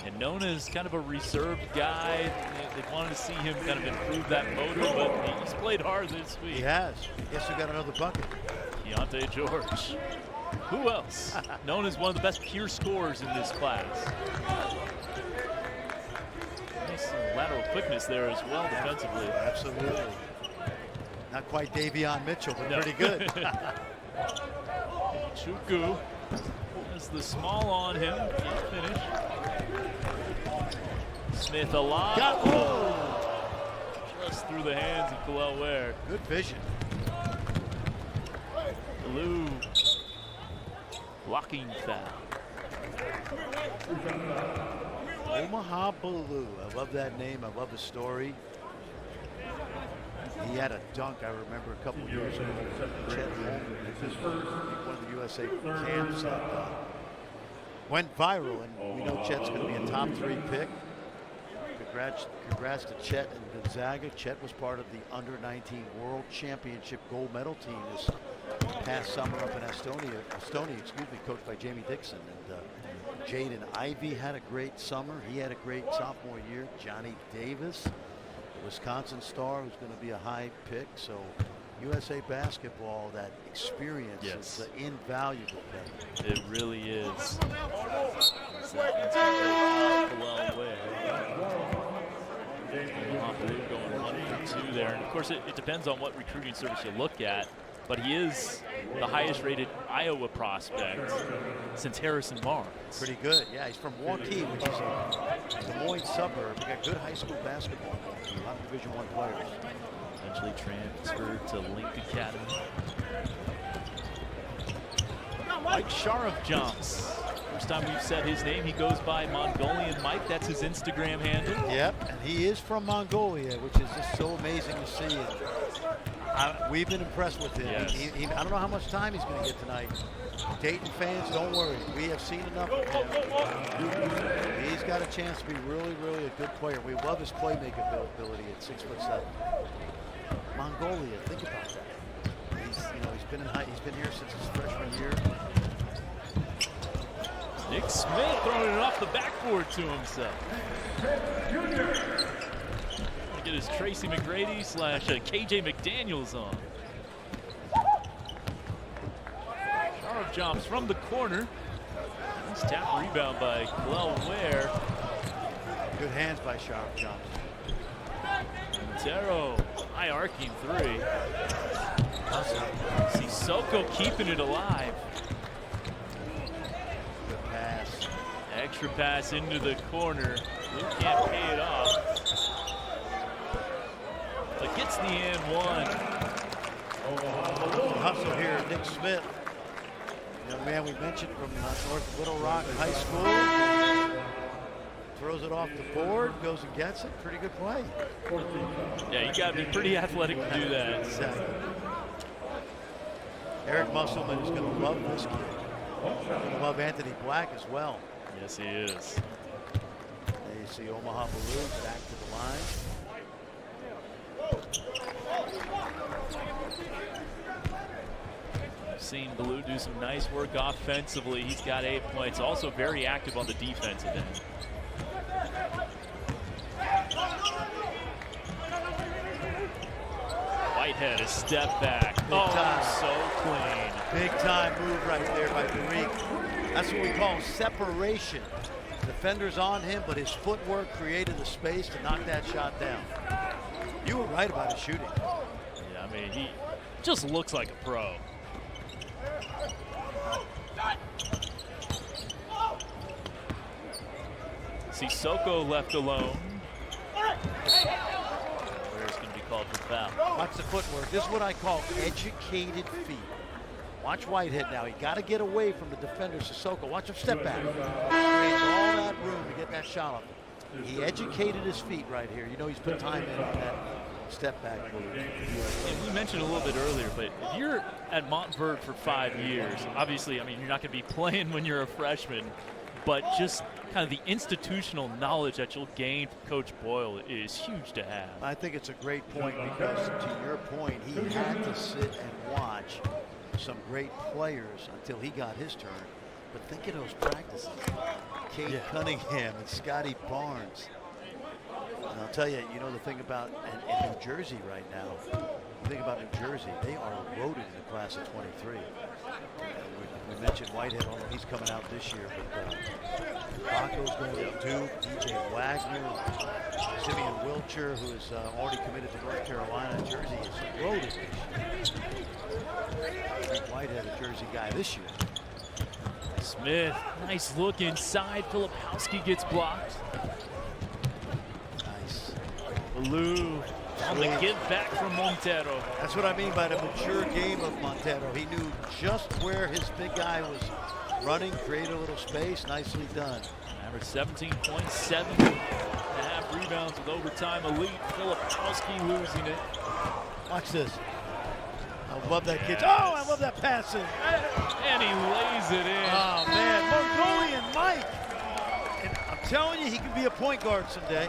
And known as kind of a reserved guy, they wanted to see him kind of improve that motor, but he's played hard this week. He has. Guess we got another bucket. Keontae George. Who else? Known as one of the best pure scorers in this class. Nice lateral quickness there as well defensively. Absolutely. Not quite Davion Mitchell, but pretty good. Chuku has the small on him. Can't finish. Smith alive. Just through the hands of Khalil Ware. Good vision. Lou Blocking foul. Omaha Blue. I love that name. I love the story. He had a dunk, I remember, a couple years ago. Chet Holmgren, one of the USA camps that went viral, and we know Chet's going to be a top 3 pick. Congrats to Chet and Gonzaga. Chet was part of the under-19 World Championship gold medal team this past summer up in Estonia, coached by Jamie Dixon. And Jaden Ivey had a great summer. He had a great sophomore year. Johnny Davis, the Wisconsin star, who's going to be a high pick. So USA basketball, that experience is invaluable. It really is. Going 1 for 2 there. And of course, it depends on what recruiting service you look at. But he is the highest rated Iowa prospect since Harrison Barnes. Pretty good. Yeah, he's from Waukee, which is a Des Moines suburb. We got good high school basketball. A lot of Division I players. Eventually transferred to Link Academy. Mike Sharif jumps. First time we've said his name, he goes by Mongolian Mike. That's his Instagram handle. Yep, and he is from Mongolia, which is just so amazing to see. We've been impressed with him. Yes. I don't know how much time he's going to get tonight. Dayton fans, don't worry. We have seen enough of him. He's got a chance to be really, really a good player. We love his playmaking ability at 6'7". Mongolia, think about that. He's been here since his freshman year. Nick Smith throwing it off the backboard to himself. Get his Tracy McGrady / KJ McDaniels on. Sharp jumps from the corner. Nice tap rebound by Clell Ware. Good hands by Sharp jumps. Montero, high arcing 3. Sissoko keeping it alive. Good pass. Extra pass into the corner. Luke can't pay it off. But gets the and one. Hustle here, Nick Smith. Young man we mentioned from North Little Rock High School. Throws it off the board, goes and gets it. Pretty good play. Yeah, you got to be pretty athletic to do that. Exactly. Eric Musselman is going to love this kid. He's going to love Anthony Black as well. Yes, he is. There you see Omaha Blue back to the line. We've seen Blue do some nice work offensively. He's got 8 points. Also very active on the defensive end. Whitehead, a step back. So clean. Big time move right there by Tariq. That's what we call separation. Defenders on him, but his footwork created the space to knock that shot down. You were right about his shooting. Yeah, I mean, he just looks like a pro. Sissoko left alone. Where's going to be called for foul? Watch the footwork. This is what I call educated feet. Watch Whitehead now. He got to get away from the defender, Sissoko. Watch him step back. He has all that room to get that shot up. He educated his feet right here. You know he's put time in on that step back move. And we mentioned a little bit earlier, but if you're at Montverde for 5 years, obviously, I mean, you're not going to be playing when you're a freshman, but just kind of the institutional knowledge that you'll gain from Coach Boyle is huge to have. I think it's a great point because, to your point, he had to sit and watch some great players until he got his turn. But think of those practices. Cade Cunningham and Scotty Barnes. And I'll tell you, you know the thing about in New Jersey right now, the thing about New Jersey, they are loaded in the class of 23. We mentioned Whitehead, although he's coming out this year, but Rocco's going to Duke, DJ Wagner, Simeon Wilcher, who is already committed to North Carolina. Jersey is loaded this year. Whitehead, a Jersey guy this year. Smith, nice look inside. Filipowski gets blocked. Nice. Blue on the give back from Montero. That's what I mean by the mature game of Montero. He knew just where his big guy was running, create a little space. Nicely done. Average 17 points, 7.5 rebounds with overtime elite. Filipowski losing it. Watch this. I love that kid. Oh, I love that passing. And he lays it in. Oh, man. Mongolian Mike. And I'm telling you, he can be a point guard someday.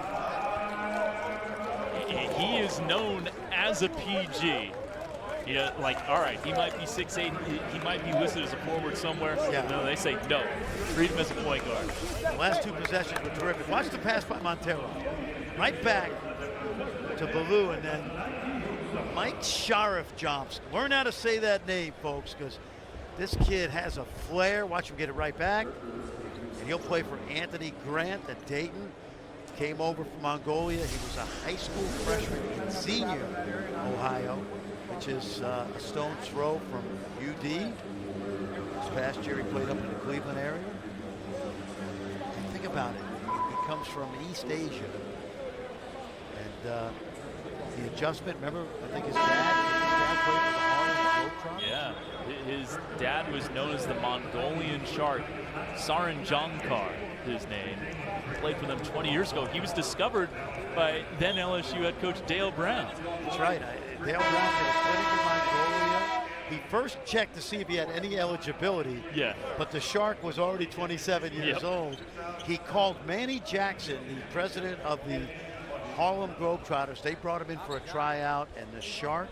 He is known as a PG. You know, like, all right, he might be 6'8", he might be listed as a forward somewhere. Yeah. No, they say no. Treat him as a point guard. The last two possessions were terrific. Watch the pass by Montero. Right back to Baloo, and then Mike Sheriff Johnson. Learn how to say that name, folks, because this kid has a flair. Watch him get it right back. And he'll play for Anthony Grant at Dayton. Came over from Mongolia. He was a high school freshman in Xenia, Ohio, which is a stone's throw from UD. This past year he played up in the Cleveland area. And think about it. He comes from East Asia. And the adjustment, remember, I think his dad played for the Harlem Globetrotters. Yeah, his dad was known as the Mongolian Shark. Sarin Jankar, his name. Played for them 20 years ago. He was discovered by then LSU head coach Dale Brown. That's right. Dale Brown did a clinic in Mongolia. He first checked to see if he had any eligibility. Yeah. But the Shark was already 27 years old. He called Manny Jackson, the president of the Harlem Globetrotters. They brought him in for a tryout, and the Shark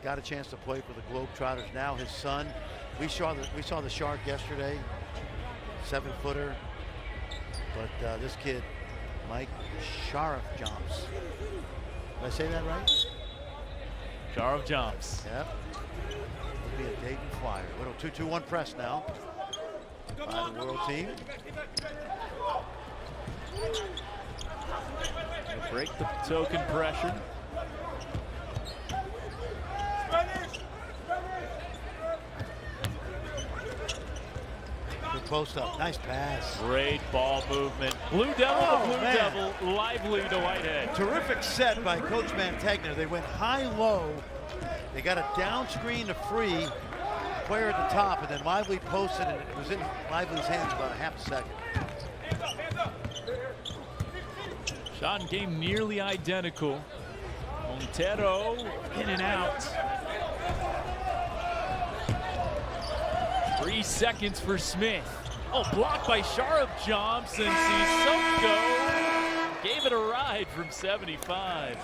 got a chance to play for the Globetrotters. Now his son, we saw the Shark yesterday, 7-footer. But this kid, Mike Sheriff Johnson. Did I say that right? Sheriff Johnson. Yep. He'll be a Dayton Flyer. Little 2-2-1 press now by the world team. Break the token pressure. Good post up. Nice pass. Great ball movement. Blue Devil, Devil, lively to Whitehead. Terrific set by Coach Mantegna. They went high-low. They got a down screen to free. Player at the top, and then Lively posted, and it was in Lively's hands about a half a second. Shot and game nearly identical. Montero in and out. 3 seconds for Smith. Oh, blocked by Sheriff Johnson. Sissoko gave it a ride from 75.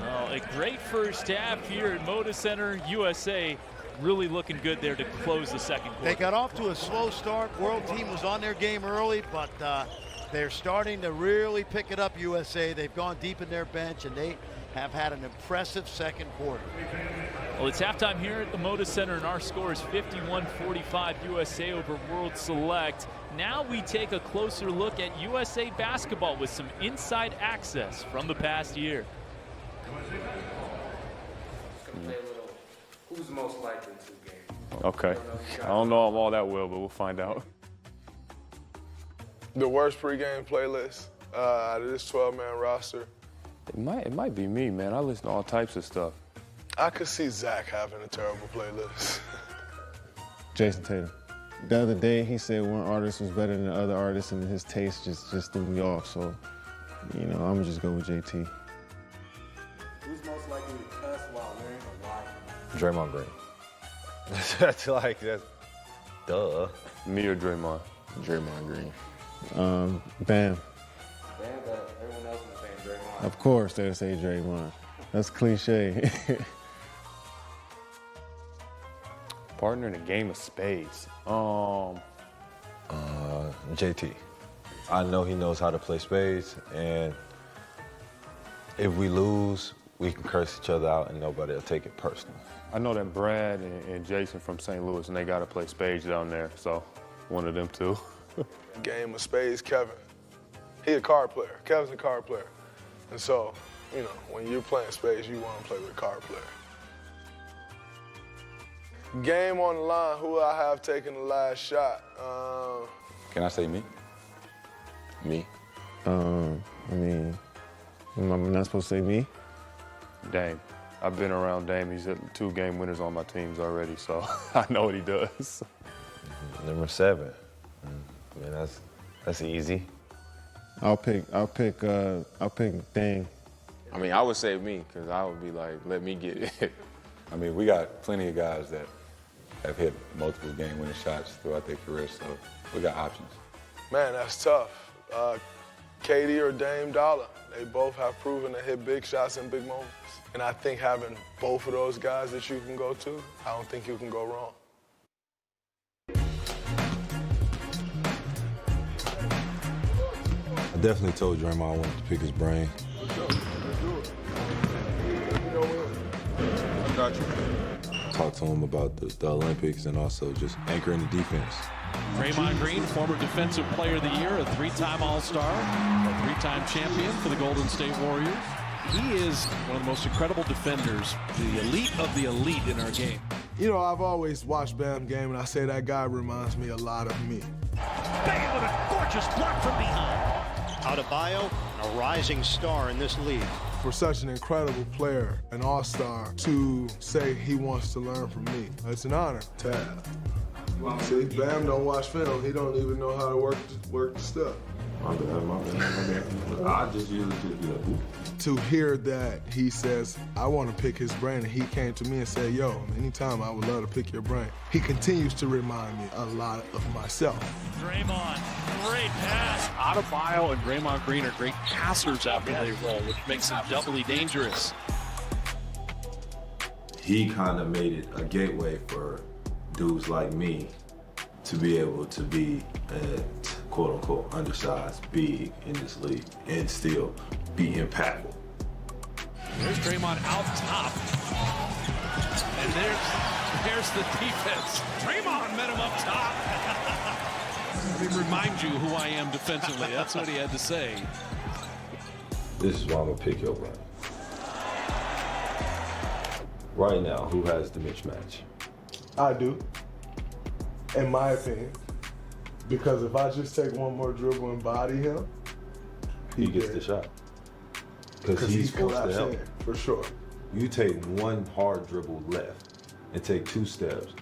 Oh, a great first half here at Moda Center. USA really looking good there to close the second quarter. They got off to a slow start. World team was on their game early, but they're starting to really pick it up, USA. They've gone deep in their bench, and they have had an impressive second quarter. Well, it's halftime here at the Moda Center, and our score is 51-45 USA over World Select. Now we take a closer look at USA basketball with some inside access from the past year. Who's most likely to game? Okay. I don't know all that well, but we'll find out. The worst pregame playlist out of this 12-man roster. It might be me, man. I listen to all types of stuff. I could see Zach having a terrible playlist. Jason Tatum. The other day, he said one artist was better than the other artist, and his taste just threw me off. So, you know, I'm gonna just go with JT. Who's most likely to cuss while wearing a wire? Draymond Green. That's duh. Me or Draymond? Draymond Green. Bam. Damn, but everyone else is saying Draymond. Of course, they'll say Draymond. That's cliche. Partner in a game of spades. JT. I know he knows how to play spades, and if we lose, we can curse each other out and nobody will take it personal. I know that Brad and Jason from St. Louis, and they got to play spades down there, so one of them too. Game of spades, Kevin. He a card player. Kevin's a card player. And so, you know, when you're playing spades, you want to play with a card player. Game on the line, who I have taken the last shot? Can I say me? Me. I mean, I'm not supposed to say me. Dame. I've been around Dame. He's had 2 game winners on my teams already, so I know what he does. Number 7. I mean, that's easy. I'll pick Dame. I mean, I would say me, because I would be like, let me get it. I mean, we got plenty of guys that have hit multiple game-winning shots throughout their career, so we got options. Man, that's tough. KD or Dame Dollar, they both have proven to hit big shots in big moments. And I think having both of those guys that you can go to, I don't think you can go wrong. I definitely told Draymond I wanted to pick his brain. Got you. Talk to him about the Olympics and also just anchoring the defense. Draymond Green, former Defensive Player of the Year, a 3-time All-Star, a 3-time champion for the Golden State Warriors. He is one of the most incredible defenders, the elite of the elite in our game. You know, I've always watched Bam's game, and I say that guy reminds me a lot of me. Bam with a gorgeous block from behind. Adebayo, a rising star in this league. For such an incredible player, an all-star, to say he wants to learn from me, it's an honor to have. See, Bam don't watch film. He don't even know how to work the stuff. My bad. I just usually just be like, ooh. To hear that he says, I want to pick his brain, and he came to me and said, yo, anytime I would love to pick your brain. He continues to remind me a lot of myself. Draymond, great pass. Adebayo and Draymond Green are great passers after they roll, which makes them doubly dangerous. He kind of made it a gateway for dudes like me to be able to be a quote-unquote undersized big in this league and still be impactful. There's Draymond out top. And there's the defense. Draymond met him up top. Let me remind you who I am defensively. That's what he had to say. This is why I'm gonna pick your brain. Right now, who has the mismatch? I do, in my opinion. Because if I just take one more dribble and body him, he gets the shot. Because he's forced to help. For sure. You take one hard dribble left and take 2 steps.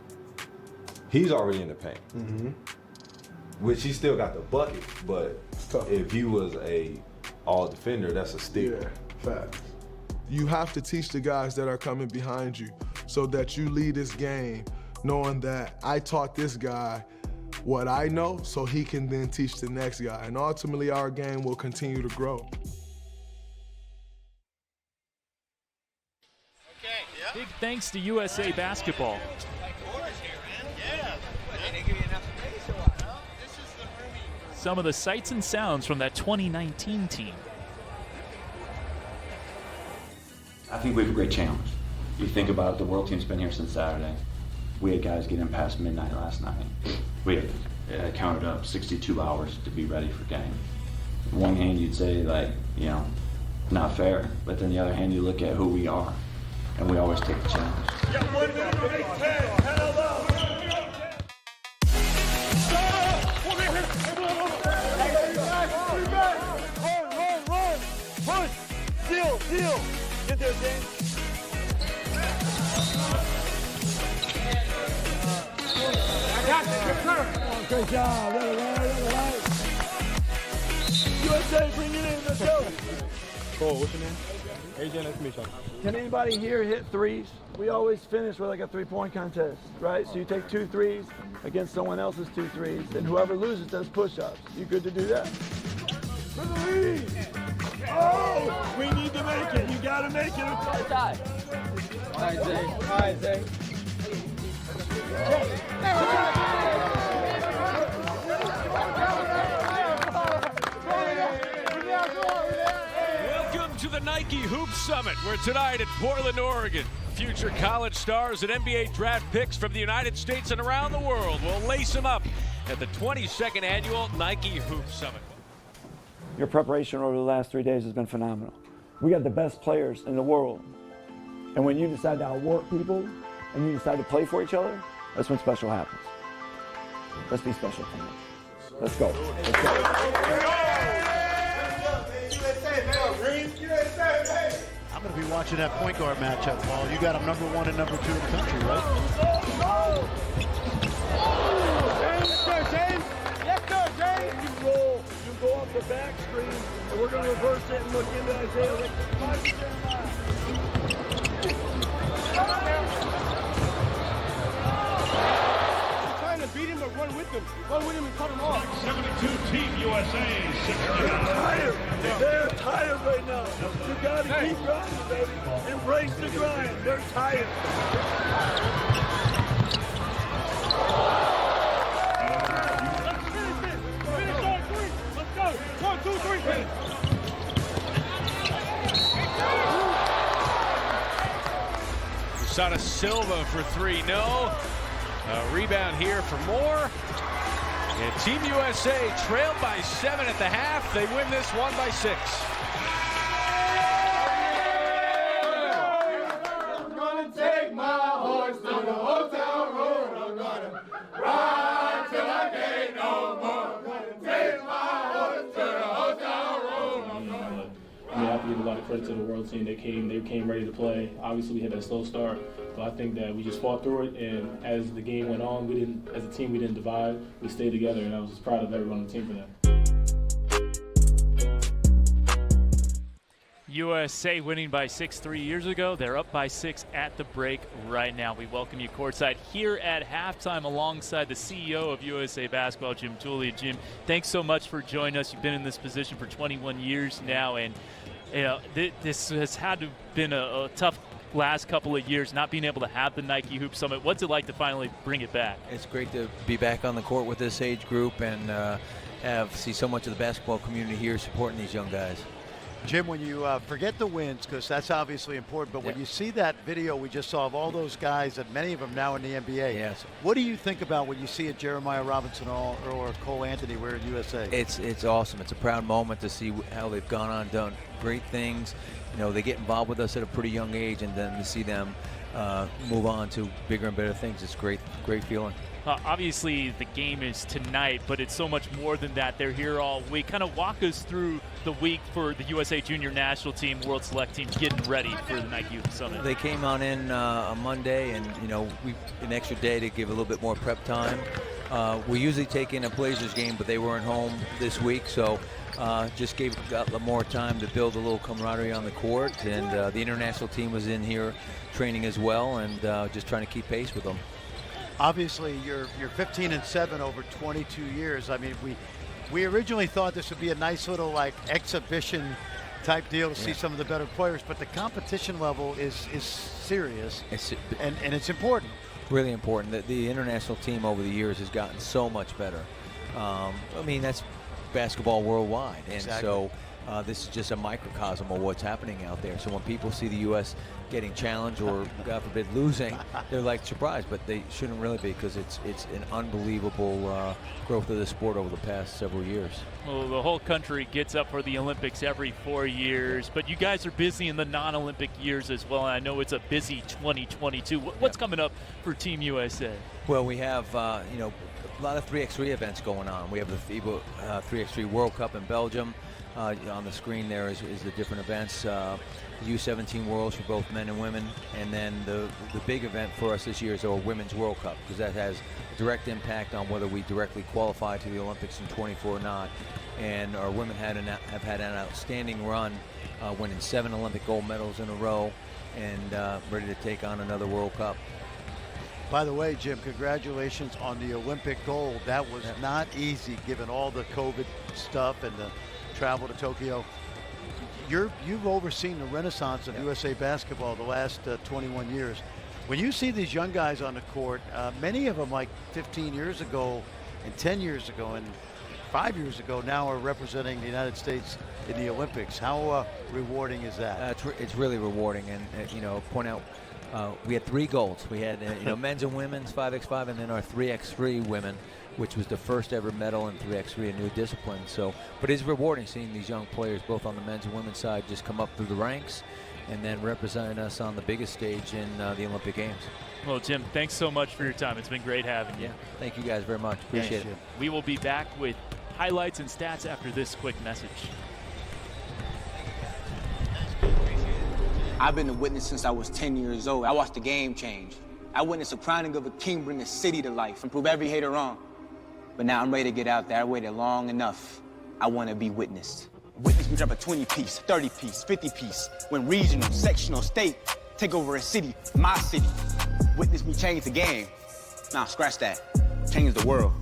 He's already in the paint. Mm-hmm. Which he still got the bucket, but if he was a all defender, that's a steal. Yeah, facts. You have to teach the guys that are coming behind you so that you lead this game knowing that I taught this guy what I know so he can then teach the next guy. And ultimately our game will continue to grow. Big thanks to USA Basketball. Some of the sights and sounds from that 2019 team. I think we have a great challenge. You think about it, the world team's been here since Saturday. We had guys get in past midnight last night. We had counted up 62 hours to be ready for game. On one hand, you'd say, like, you know, not fair. But then the other hand, you look at who we are, and we always take the challenge. Run! Deal! Get there, James. I got you. Good turn. Great job. Right. USA, bring it in. Let's go. Cole, what's your name? AJ, nice to meet you. Can anybody here hit threes? We always finish with like a three-point contest, right? So you take 2 threes against someone else's 2 threes, and whoever loses does push-ups. You good to do that? For the lead! Oh! We need to make it. You gotta make it. Tie. All right, Zay. Welcome to the Nike Hoop Summit. We're tonight in Portland, Oregon. Future college stars and NBA draft picks from the United States and around the world will lace them up at the 22nd annual Nike Hoop Summit. Your preparation over the last 3 days has been phenomenal. We got the best players in the world. And when you decide to outwork people and you decide to play for each other, that's when special happens. Let's be special tonight. Let's go. Let's go. I'm going to be watching that point guard matchup, Paul. You got them number 1 and number 2 in the country, right? James. Yes, sir, James. You roll. You go off the back screen, and we're going to reverse it and look into Isaiah. Trying to beat him, but run with him. Run with him and cut him off. 72 Team USA. They're tired. They're tired right now. You got to keep grinding, baby. Embrace the grind. They're tired. Usada Silva for three, no. Rebound here for more. And Team USA trailed by 7 at the half. They win this one by 6. I'm gonna take my horse to the hotel room. I'm gonna ride till I can't no more. I'm gonna take my horse to the hotel room. I'm gonna. I mean, I have to give a lot of credit to the world team. They came ready to play. Obviously, we had that slow start, but I think that we just fought through it. And as the game went on, as a team, we didn't divide. We stayed together, and I was just proud of everyone on the team for that. USA winning by 6 3 years ago. They're up by 6 at the break right now. We welcome you courtside here at halftime alongside the CEO of USA Basketball, Jim Tooley. Jim, thanks so much for joining us. You've been in this position for 21 years now, and this has had to been a tough last couple of years, not being able to have the Nike Hoop Summit. What's it like to finally bring it back? It's great to be back on the court with this age group and see so much of the basketball community here supporting these young guys. Jim, when you forget the wins, because that's obviously important, but when you see that video we just saw of all those guys, and many of them now in the NBA, yes. What do you think about when you see a Jeremiah Robinson or Cole Anthony wearing USA? It's awesome. It's a proud moment to see how they've gone on, done great things. You know, they get involved with us at a pretty young age, and then to see them move on to bigger and better things, it's great feeling. Obviously, the game is tonight, but it's so much more than that. They're here all week. Kind of walk us through the week for the USA Junior National Team, World Select Team, getting ready for the Nike Youth Summit. They came on in on Monday, and we an extra day to give a little bit more prep time. We usually take in a Blazers game, but they weren't home this week, so just got more time to build a little camaraderie on the court. And the international team was in here training as well, and just trying to keep pace with them. Obviously, you're 15-7 over 22 years. I mean, we originally thought this would be a nice little like exhibition type deal to see some of the better players, but the competition level is serious, and it's important. Really important. The international team over the years has gotten so much better. I mean, that's basketball worldwide, and so this is just a microcosm of what's happening out there. So when people see the U.S. getting challenged or, God forbid, losing, they're like surprised, but they shouldn't really be, because it's an unbelievable growth of the sport over the past several years. Well, the whole country gets up for the Olympics every 4 years, but you guys are busy in the non-Olympic years as well, and I know it's a busy 2022. What's coming up for Team USA? Well, we have, a lot of 3x3 events going on. We have the FIBA 3x3 World Cup in Belgium. On the screen there is the different events. The U17 Worlds for both men and women, and then the big event for us this year is our Women's World Cup, because that has a direct impact on whether we directly qualify to the Olympics in 24 or not. And our women have had an outstanding run, winning 7 Olympic gold medals in a row, and ready to take on another World Cup. By the way, Jim, congratulations on the Olympic gold. That was not easy given all the COVID stuff and the travel to Tokyo. You've overseen the renaissance of USA basketball the last 21 years. When you see these young guys on the court, many of them like 15 years ago and 10 years ago and 5 years ago now are representing the United States in the Olympics. How rewarding is that? It's really rewarding, and point out we had 3 golds. We had men's and women's 5x5, and then our 3x3 women, which was the first ever medal in 3x3, a new discipline. But it's rewarding seeing these young players, both on the men's and women's side, just come up through the ranks and then representing us on the biggest stage in the Olympic Games. Well, Jim, thanks so much for your time. It's been great having you. Yeah, thank you guys very much. Appreciate it. We will be back with highlights and stats after this quick message. I've been a witness since I was 10 years old. I watched the game change. I witnessed the crowning of a king bring a city to life and prove every hater wrong. but now I'm ready to get out there. I waited long enough. I want to be witnessed. Witness me drop a 20-piece, 30-piece, 50-piece, win regional, sectional, state, take over a city, my city. Witness me change the game. Nah, scratch that. Change the world.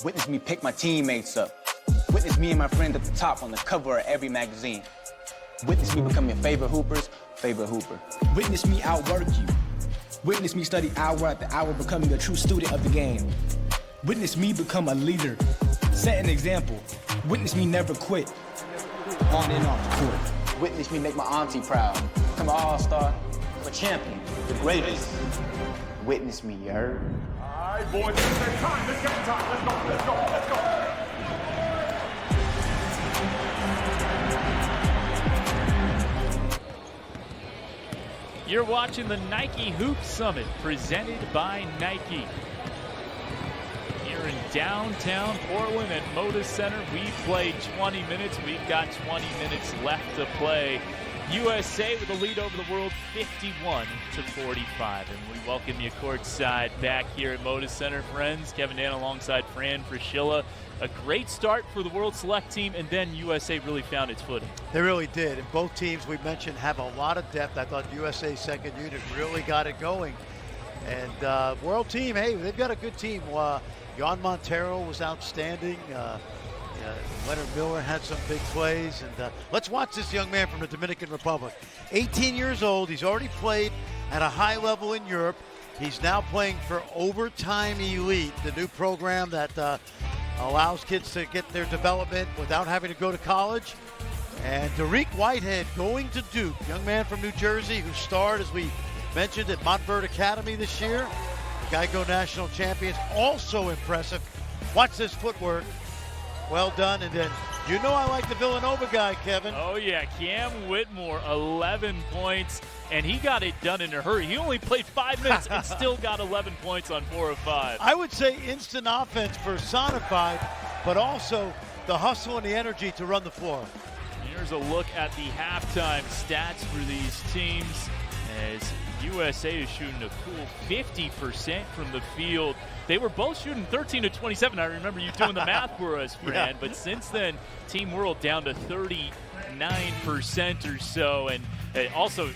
Witness me pick my teammates up. Witness me and my friends at the top on the cover of every magazine. Witness me become your favorite hooper's favorite hooper. Witness me outwork you. Witness me study hour after hour, becoming a true student of the game. Witness me become a leader. Set an example. Witness me never quit. On and off the court. Witness me make my auntie proud. Become an all-star, a champion, the greatest. Witness me, you heard? All right, boys, it's their time. Let's get time. Let's go, let's go, let's go. You're watching the Nike Hoop Summit presented by Nike. Here in downtown Portland at Moda Center, we played 20 minutes. We've got 20 minutes left to play. USA with a lead over the world, 51-45. And we welcome you courtside back here at Moda Center, friends. Kevin Dan alongside Fran Fraschilla. A great start for the World Select team, and then USA really found its footing. They really did. And both teams we mentioned have a lot of depth. I thought USA's second unit really got it going. And World team, hey, they've got a good team. Jan Montero was outstanding. Leonard Miller had some big plays. And let's watch this young man from the Dominican Republic. 18 years old. He's already played at a high level in Europe. He's now playing for Overtime Elite, the new program that allows kids to get their development without having to go to college. And Derek Whitehead going to Duke, young man from New Jersey who starred, as we mentioned, at Montverde Academy this year. The Geico National champions, also impressive. Watch this footwork. Well done. And then, you know I like the Villanova guy, Kevin. Oh, yeah, Cam Whitmore, 11 points, and he got it done in a hurry. He only played 5 minutes and still got 11 points on 4 of 5. I would say instant offense personified, but also the hustle and the energy to run the floor. Here's a look at the halftime stats for these teams as USA is shooting a cool 50% from the field. They were both shooting 13-27. I remember you doing the math for us, Fran. Yeah. But since then, Team World down to 39% or so. And also,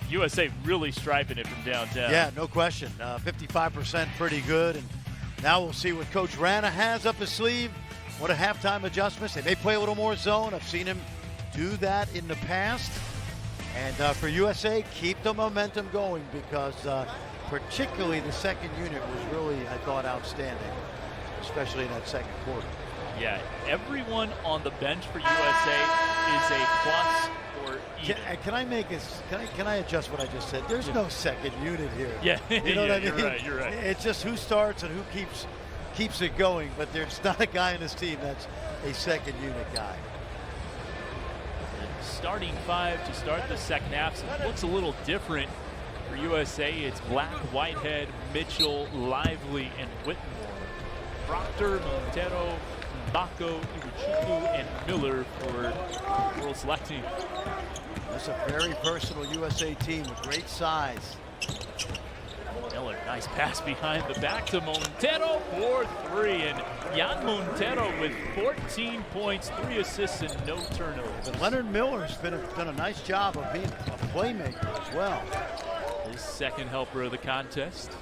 USA really striping it from downtown. Yeah, no question. 55% pretty good. And now we'll see what Coach Rana has up his sleeve. What a halftime adjustments. They may play a little more zone. I've seen him do that in the past. And for USA, keep the momentum going because particularly the second unit was really, I thought, outstanding, especially in that second quarter. Yeah, everyone on the bench for USA is a plus or even. Can I make this? Can I adjust what I just said? There's no second unit here. Yeah, you know what I mean? You're right. It's just who starts and who keeps it going. But there's not a guy in this team that's a second unit guy. Starting five to start the second half, so it looks a little different for USA. It's Black, Whitehead, Mitchell, Lively, and Whitmore. Proctor, Montero, Mbako, Iwuchukwu, and Miller for World Select team. That's a very versatile USA team with great size. Miller, nice pass behind the back to Montero for 3. And Jan Montero with 14 points, 3 assists, and no turnovers. And Leonard Miller's done a nice job of being a playmaker as well. His second helper of the contest.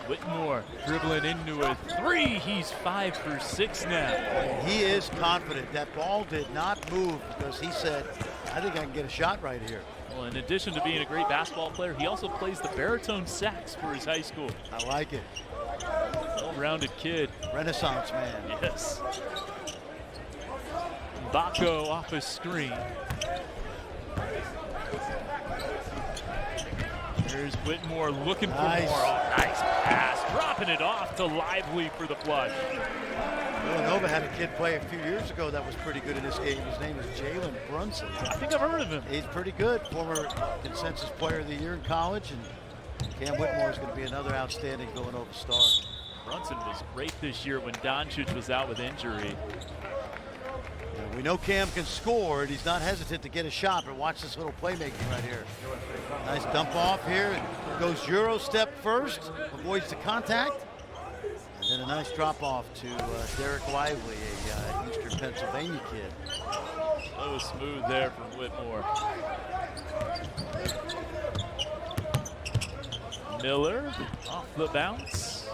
Whitmore dribbling into a 3. He's 5 for 6 now. And he is confident. That ball did not move because he said, I think I can get a shot right here. Well, in addition to being a great basketball player, he also plays the baritone sax for his high school. I like it. Well-rounded kid. Renaissance man. Yes. Mbako off a screen. There's Whitmore looking for more. Oh, nice pass. Dropping it off to Lively for the flush. Villanova had a kid play a few years ago that was pretty good in this game. His name is Jalen Brunson. I think I've heard of him. He's pretty good. Former consensus player of the year in college. And Cam Whitmore is going to be another outstanding Villanova star. Brunson was great this year when Doncic was out with injury. Yeah, we know Cam can score, and he's not hesitant to get a shot, but watch this little playmaking right here. Nice dump off here, and goes Euro step first, avoids the contact. And then a nice drop off to Derek Lively, a Eastern Pennsylvania kid. That was smooth there from Whitmore. Miller off the bounce.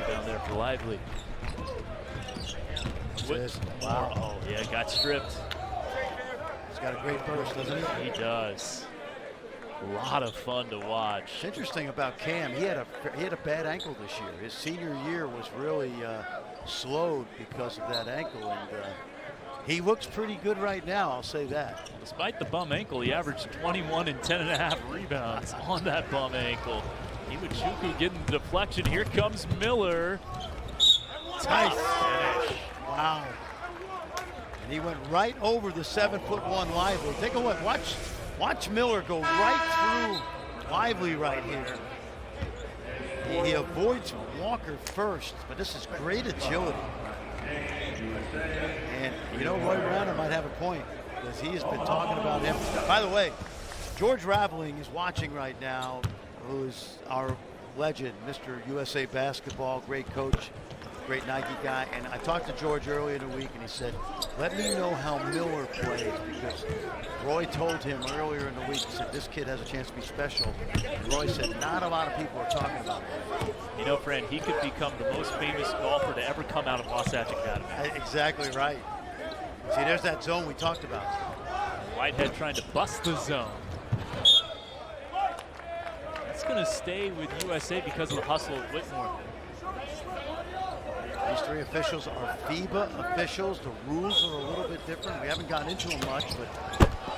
Down there for Lively. Wow. Oh, yeah, got stripped. He's got a great burst, doesn't he? He does. A lot of fun to watch. What's interesting about Cam, he had a bad ankle this year. His senior year was really slowed because of that ankle, and he looks pretty good right now, I'll say that. Despite the bum ankle, he averaged 21 and 10.5 rebounds on that bum ankle. Iwachuku getting the deflection. Here comes Miller. Nice finish. Wow. And he went right over the 7'1" Lively. Take a look. Watch Miller go right through Lively right here. He avoids Walker first, but this is great agility. And you know, Roy Rauner might have a point, because he has been talking about him. By the way, George Raveling is watching right now, who is our legend, Mr. USA Basketball, great coach, great Nike guy. And I talked to George earlier in the week, and he said, let me know how Miller plays, because Roy told him earlier in the week, he said, this kid has a chance to be special. And Roy said, not a lot of people are talking about him. You know, friend, he could become the most famous golfer to ever come out of Wasatch Academy. Exactly right. See, there's that zone we talked about. Whitehead trying to bust the zone. That's going to stay with USA because of the hustle of Whitmore. These three officials are FIBA officials. The rules are a little bit different. We haven't gotten into them much, but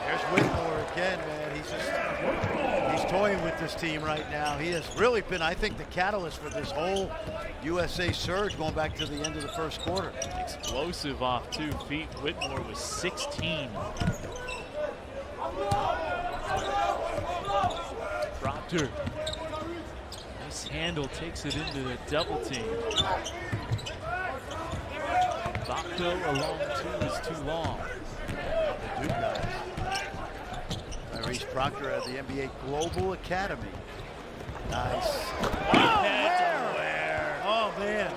there's Whitmore again, man. He's toying with this team right now. He has really been, I think, the catalyst for this whole USA surge going back to the end of the first quarter. Explosive off 2 feet. Whitmore was 16. Proctor. Nice handle, takes it into the double team. Bacco along 2 is too long. The Duke guys. Tyrese Proctor at the NBA Global Academy. Nice. Oh, man.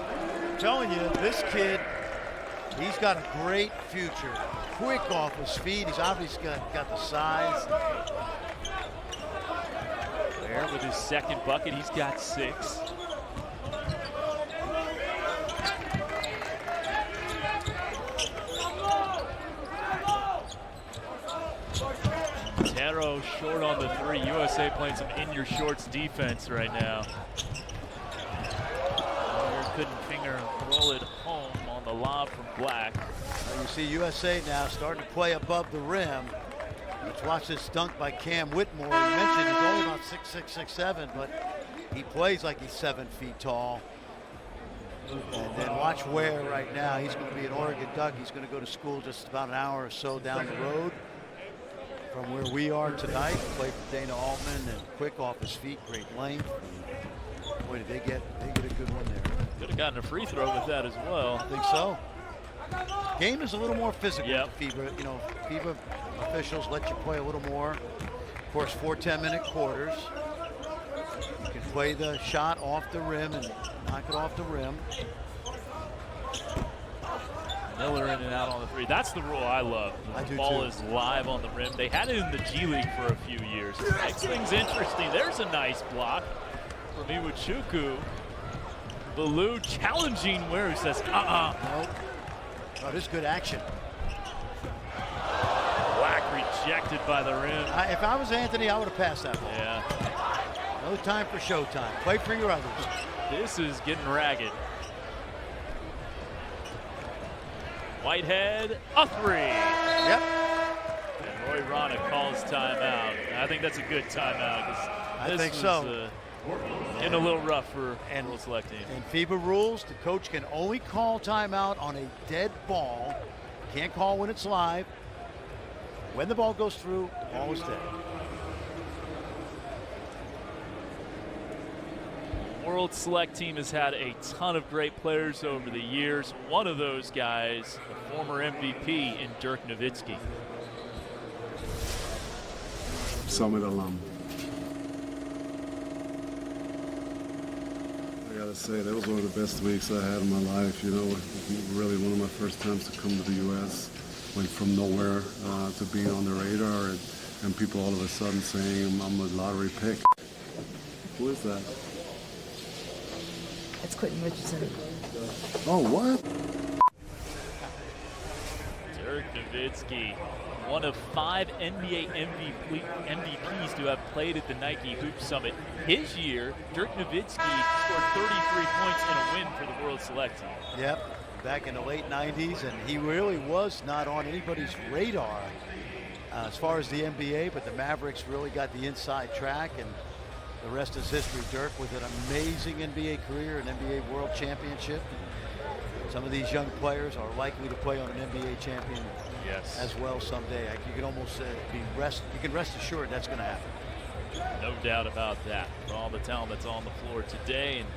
I'm telling you, this kid, he's got a great future. Quick off his feet. He's obviously got the size. There with his second bucket, he's got 6. Taro short on the 3. USA playing some in-your-shorts defense right now. Couldn't finger roll it home on the lob from Black. Well, you see USA now starting to play above the rim. Let's watch this dunk by Cam Whitmore. You mentioned he's only about 6'6", 6'7", but he plays like he's 7 feet tall. And then watch Ware right now. He's going to be an Oregon Duck. He's going to go to school just about an hour or so down the road from where we are tonight. Play for Dana Altman, and quick off his feet, great length. And boy, did they get a good one there. Could have gotten a free throw with that as well. I think so. Game is a little more physical. Yep. FIBA, you know, FIBA officials let you play a little more. Of course, 4 10-minute quarters. You can play the shot off the rim and knock it off the rim. Miller in and out on the 3. That's the rule I love. The ball is live on the rim. They had it in the G League for a few years. This next thing's interesting. There's a nice block from Iwachuku. Baloo challenging Ware, who says, Nope. Oh, this is good action. Black rejected by the rim. If I was Anthony, I would have passed that ball. Yeah. No time for showtime. Play for your others. This is getting ragged. Whitehead, a 3. Yep. And Roy Rana calls timeout. I think that's a good timeout. I think so. Getting a little rough for the select team. And FIBA rules, the coach can only call timeout on a dead ball. Can't call when it's live. When the ball goes through, the ball is dead. World Select team has had a ton of great players over the years. One of those guys, the former MVP in Dirk Nowitzki. Summit alum. I gotta say, that was one of the best weeks I had in my life. You know, really one of my first times to come to the U.S. Went from nowhere to being on the radar, and people all of a sudden saying I'm a lottery pick. Who is that? It's Quentin Richardson. Oh, what? Dirk Nowitzki, one of 5 NBA MVPs to have played at the Nike Hoop Summit. His year, Dirk Nowitzki scored 33 points in a win for the World Select team. Yep, back in the late 90s, and he really was not on anybody's radar as far as the NBA, but the Mavericks really got the inside track, and the rest is history. Dirk with an amazing NBA career, an NBA World Championship. Some of these young players are likely to play on an NBA champion as well someday. You can almost you can rest assured that's going to happen. No doubt about that. For all the talent that's on the floor today, and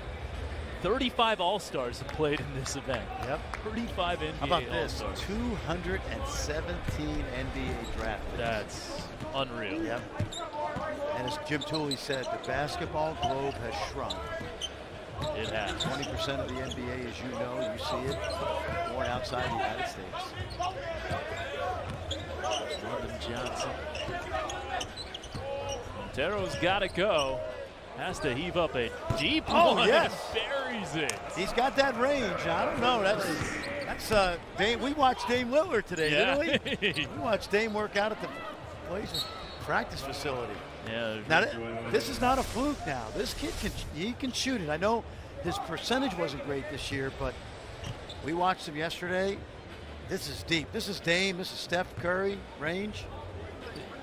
35 All-Stars have played in this event. Yep. 35 NBA How about this? All-Stars. 217 NBA draft picks. That's unreal. Yep. And as Jim Tooley said, the basketball globe has shrunk. It has. 20% of the NBA, as you know, you see it, born outside the United States. London Johnson. Montero's got to go. Has to heave up a deep one. Yes. Buries it. He's got that range. I don't know. That's Dame. We watched Dame Lillard today, didn't we? We watched Dame work out at the Blazers practice facility. Yeah. Now, this is not a fluke now. This kid can shoot it. I know his percentage wasn't great this year, but we watched him yesterday. This is deep. This is Dame. This is Steph Curry range.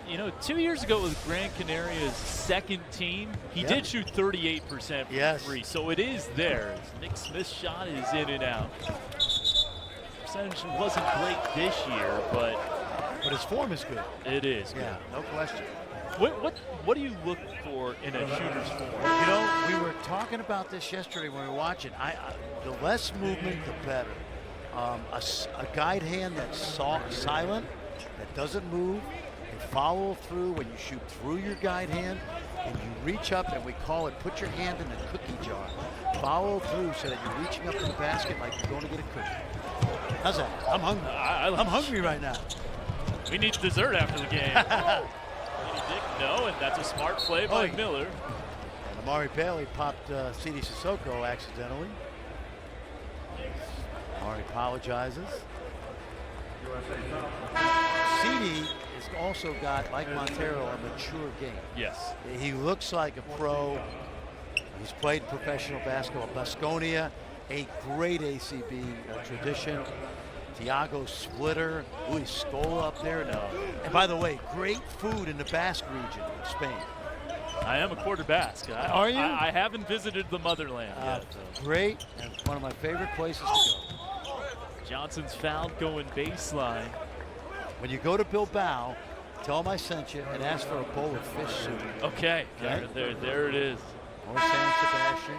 You know, 2 years ago with Gran Canaria's second team, he did shoot 38% from three, so it is there. Nick Smith's shot is in and out. Percentage wasn't great this year, but his form is good. It is good. Yeah, no question. What do you look for in a shooter's form? You know, we were talking about this yesterday when we were watching. The less movement, the better. A guide hand that's silent, that doesn't move. You follow through when you shoot through your guide hand, and you reach up, and we call it put your hand in a cookie jar. Follow through so that you're reaching up to the basket like you're going to get a cookie. How's that? I'm hungry. I'm hungry right now. We need dessert after the game. No, and that's a smart play by Miller. And Amari Bailey popped C.D. Sissoko accidentally. Amari apologizes. C.D. has also got, like Montero, a mature game. Yes. He looks like a pro. He's played professional basketball. Baskonia, a great ACB tradition. Thiago Splitter, Luis Scola up there. And by the way, great food in the Basque region of Spain. I am a quarter Basque. Are you? I haven't visited the motherland yet. Great, and one of my favorite places to go. Johnson's fouled going baseline. When you go to Bilbao, tell them I sent you and ask for a bowl of fish soup. Okay, there it is. Or San Sebastian.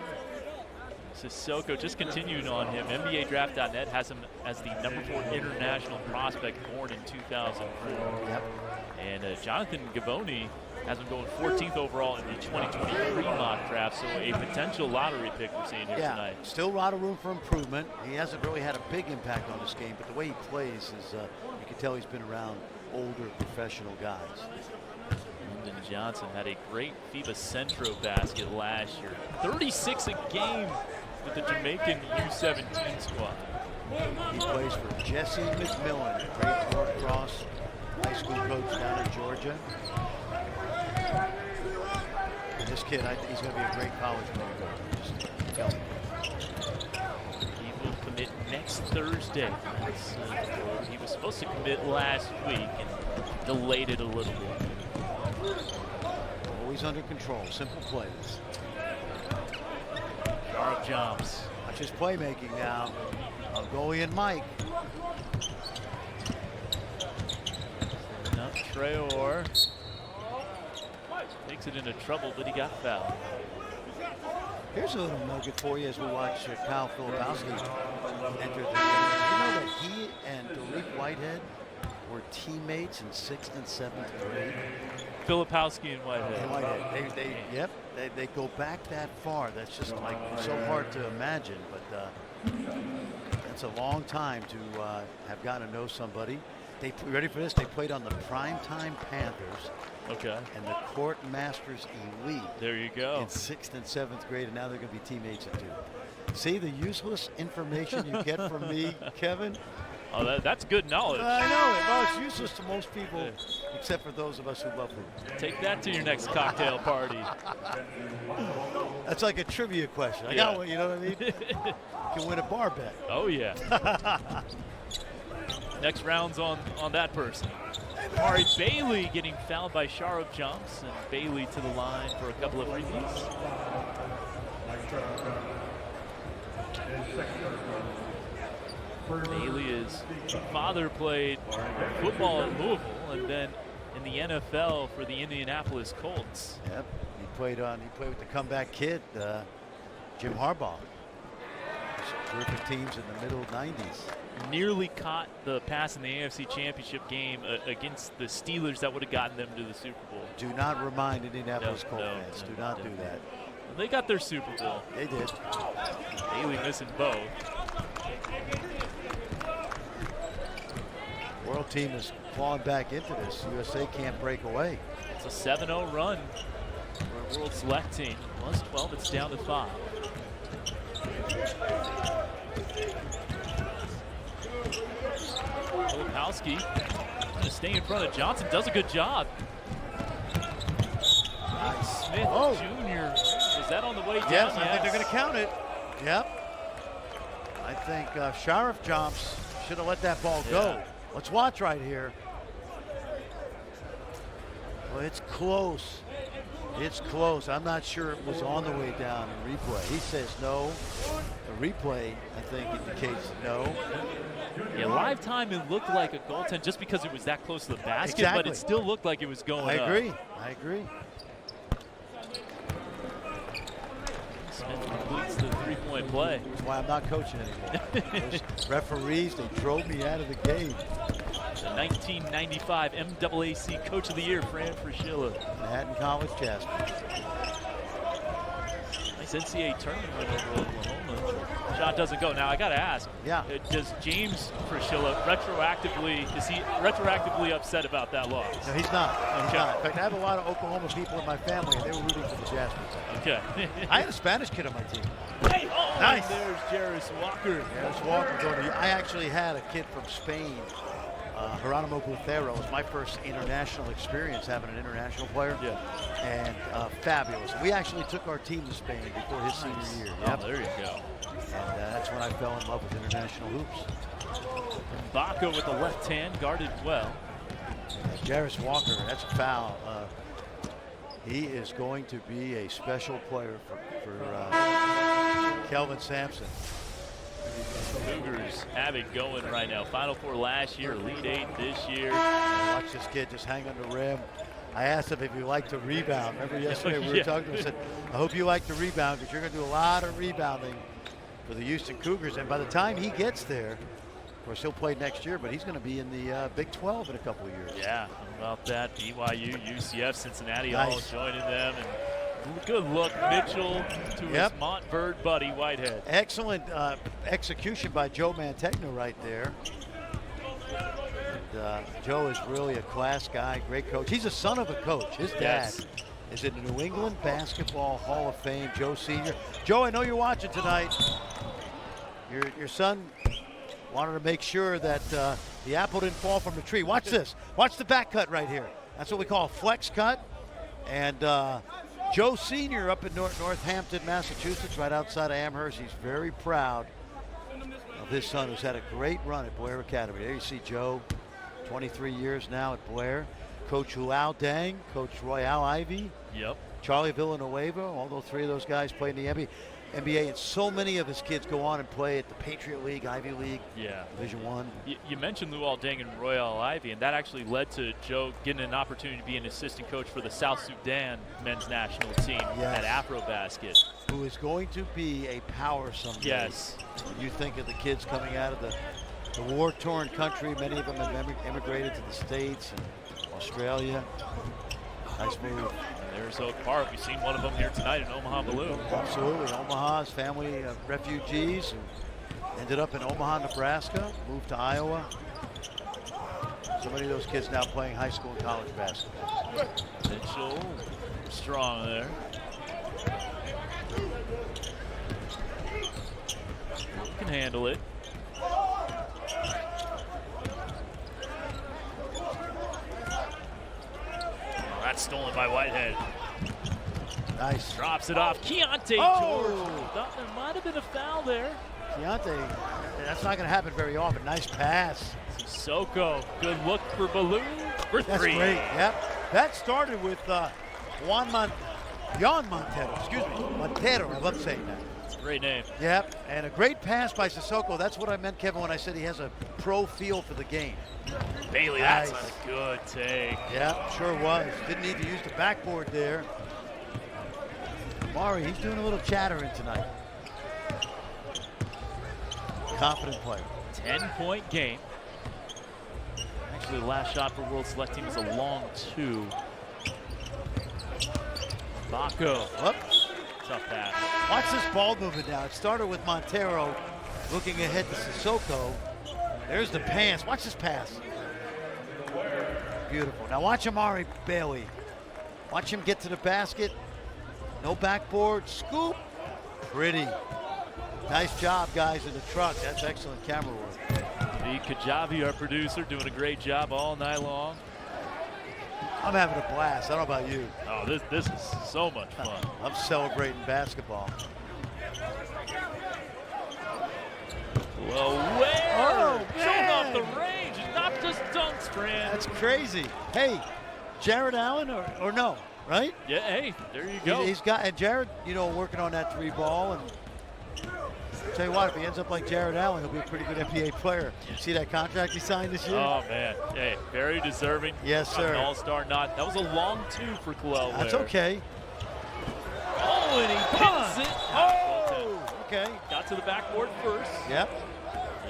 Sissoko, just continuing on him, NBADraft.net has him as the #4 international prospect born in 2004. Yep. And Jonathan Gavoni has him going 14th overall in the 2023 mock draft, so a potential lottery pick we're seeing here tonight. Still a lot of room for improvement. He hasn't really had a big impact on this game, but the way he plays is, you can tell he's been around older professional guys. Lyndon Johnson had a great FIBA Centro basket last year. 36 a game with the Jamaican U17 squad. He plays for Jesse McMillan, a great North Cross high school coach down in Georgia. And this kid, he's going to be a great college player. Just tell me. He will commit next Thursday. He was supposed to commit last week and delayed it a little bit. Always under control, simple plays. Sharp jumps. Watch his playmaking now. Goalie and Mike. Now Traore takes it into trouble, but he got fouled. Here's a little nugget for you as we watch Kyle Filipowski enter the game. You know that he and Derek Whitehead were teammates in 6th and 7th grade? Filipowski and Whitehead. They go back that far. That's just like so hard to imagine, but it's a long time to have gotten to know somebody. They ready for this? They played on the Primetime Panthers. Okay. And the Court Masters Elite. There you go. In 6th and 7th grade, and now they're going to be teammates in 2. See the useless information you get from me, Kevin? Oh, that's good knowledge. I know it. Well, it's useless to most people, except for those of us who love food. Take that to your next cocktail party. That's like a trivia question. I got one, you know what I mean? You can win a bar bet. Oh, yeah. Next round's on that person. Ari Bailey getting fouled by Sharif Jumps, and Bailey to the line for a couple of freebies. Bailey's father played football at Louisville and then in the NFL for the Indianapolis Colts. Yep, he played with the comeback kid, Jim Harbaugh. Terrific teams in the middle 90s. Nearly caught the pass in the AFC Championship game against the Steelers that would have gotten them to the Super Bowl. Do not remind Indianapolis Colts fans. Do not do that. They got their Super Bowl. They did. Bailey missing both. World team is clawing back into this. USA can't break away. It's a 7-0 run for a World Select team. Plus 12, it's down to 5. Filipowski trying to stay in front of Johnson, does a good job. Smith Jr., is that on the way down? Yes, I think they're going to count it. Yep. I think Sharif Jumps should have let that ball go. Let's watch right here. Well, it's close. It's close. I'm not sure it was on the way down in replay. He says no. The replay, I think, indicates no. Yeah, live time, it looked like a goaltend just because it was that close to the basket, but it still looked like it was going up. I agree. Smith completes the three-point play. That's why I'm not coaching anymore. Those referees, they drove me out of the game. The 1995 MAAC Coach of the Year, Fran Fraschilla. Manhattan College, Jasper. Nice NCAA tournament win over Oklahoma. Shot doesn't go. Now I got to ask. Yeah. Does James Fraschilla is he retroactively upset about that loss? No, he's not. He's not. In fact, I have a lot of Oklahoma people in my family, and they were rooting for the Jaspers. Okay. I had a Spanish kid on my team. Hey, nice. There's Jarris Walker. Jarris Walker going to. I actually had a kid from Spain. Geronimo Butero was my first international experience having an international player. Yeah. And fabulous. We actually took our team to Spain before his senior year. Yep. Oh, there you go. And that's when I fell in love with international hoops. Baco with the left hand, guarded well. Jarris Walker, that's a foul. He is going to be a special player for Kelvin Sampson. Cougars have it going right now. Final Four last year, Elite 8 this year. Watch this kid just hang on the rim. I asked him if he liked to rebound. Remember yesterday we were talking to him. I said, I hope you like to rebound because you're going to do a lot of rebounding for the Houston Cougars. And by the time he gets there, of course, he'll play next year, but he's going to be in the Big 12 in a couple of years. Yeah, how about that? BYU, UCF, Cincinnati all joining them. And good look, Mitchell to his Montverde buddy, Whitehead. Excellent execution by Joe Mantegna right there. And, Joe is really a class guy, great coach. He's a son of a coach. His dad is in the New England Basketball Hall of Fame, Joe Sr. Joe, I know you're watching tonight. Your son wanted to make sure that the apple didn't fall from the tree. Watch this. Watch the back cut right here. That's what we call a flex cut. And Joe Sr. up in Northampton, Massachusetts, right outside of Amherst. He's very proud of his son, who's had a great run at Blair Academy. There you see Joe, 23 years now at Blair. Coach Luau Dang, Coach Royale Ivy. Yep. Charlie Villanueva, although three of those guys play in the NBA, and so many of his kids go on and play at the Patriot League, Ivy League, Division I. You mentioned Luau Dang and Royale Ivy, and that actually led to Joe getting an opportunity to be an assistant coach for the South Sudan men's national team at AfroBasket. who is going to be a power someday. Yes. When you think of the kids coming out of the war-torn country, many of them have immigrated to the States and Australia. Nice move. There's Oak Park. We've seen one of them here tonight in Omaha Blue. Absolutely. Omaha's family of refugees who ended up in Omaha, Nebraska, moved to Iowa. So many of those kids now playing high school and college basketball. Mitchell, strong there. Can handle it. That's stolen by Whitehead. Nice. Drops it off. Keontae George. Thought there might have been a foul there. Keontae, that's not going to happen very often. Nice pass. Sissoko, good look for Baloo for That's three. great, yep. That started with Jan Montero, excuse me, Montero, I love saying that. It's a great name. Yep, and a great pass by Sissoko. That's what I meant, Kevin, when I said he has a pro feel for the game. Bailey, nice. That's a good take. Yep, sure was. Didn't need to use the backboard there. Mari, he's doing a little chattering tonight. Confident player. 10-point game. Actually, the last shot for World Select Team is a long two. Baco. Whoops. Tough pass. Watch this ball movement now. It started with Montero looking ahead to Sissoko. There's the pass. Watch this pass. Beautiful. Now watch Amari Bailey. Watch him get to the basket. No backboard. Scoop. Pretty. Nice job, guys, in the truck. That's excellent camera work. David Kajabi, our producer, doing a great job all night long. I'm having a blast. I don't know about you. Oh, this is so much fun. I'm celebrating basketball. Well, where? Showing off the range. It's not just dunks, Fran. That's crazy. Hey, Jared Allen or no, right? Yeah, hey, there you go. He's got, and Jared, you know, working on that three ball. And tell you what, if he ends up like Jared Allen, he'll be a pretty good NBA player. See that contract he signed this year? Oh, man. Hey, very deserving. Yes, sir. An all-star nod. That was a long two for Kalel. That's okay. Oh, and he pins it. Oh, okay. Got to the backboard first. Yep.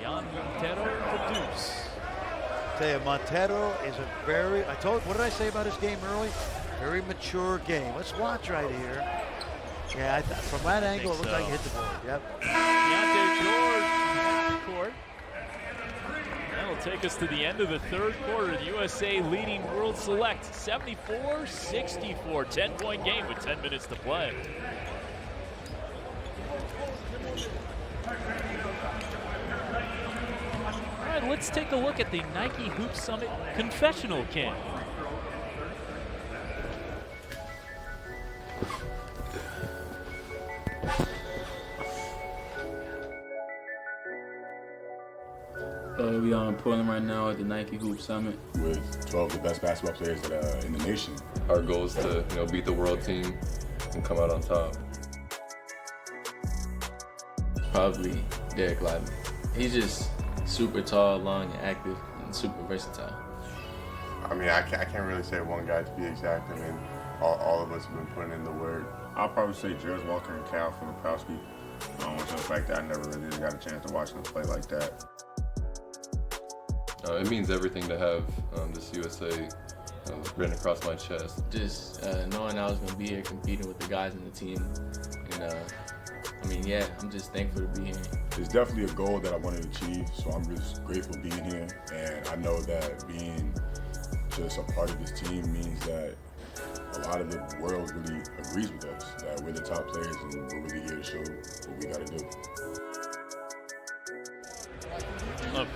Jan Montero for deuce. Tell you, Montero is a very, what did I say about his game early? Very mature game. Let's watch right here. Yeah, from that angle, it looked like he hit the board. Yep. Keontae George half court. That'll take us to the end of the third quarter. The USA leading World Select 74-64. 10-point game with 10 minutes to play. All right, let's take a look at the Nike Hoop Summit confessional cam. We are in Portland right now at the Nike Hoop Summit with 12 of the best basketball players that in the nation. Our goal is to beat the world team and come out on top. Probably Derek Lively. He's just super tall, long, and active, and super versatile. I mean, I can't really say one guy to be exact. I mean, all of us have been putting in the work. I'll probably say Jez Walker and Cal Filipowski. To the fact that I never really got a chance to watch them play like that. It means everything to have this USA written across my chest. Just knowing I was going to be here competing with the guys in the team. And I mean, yeah, I'm just thankful to be here. It's definitely a goal that I want to achieve, so I'm just grateful being here. And I know that being just a part of this team means that a lot of the world really agrees with us, that we're the top players and we're really here to show what we got to do.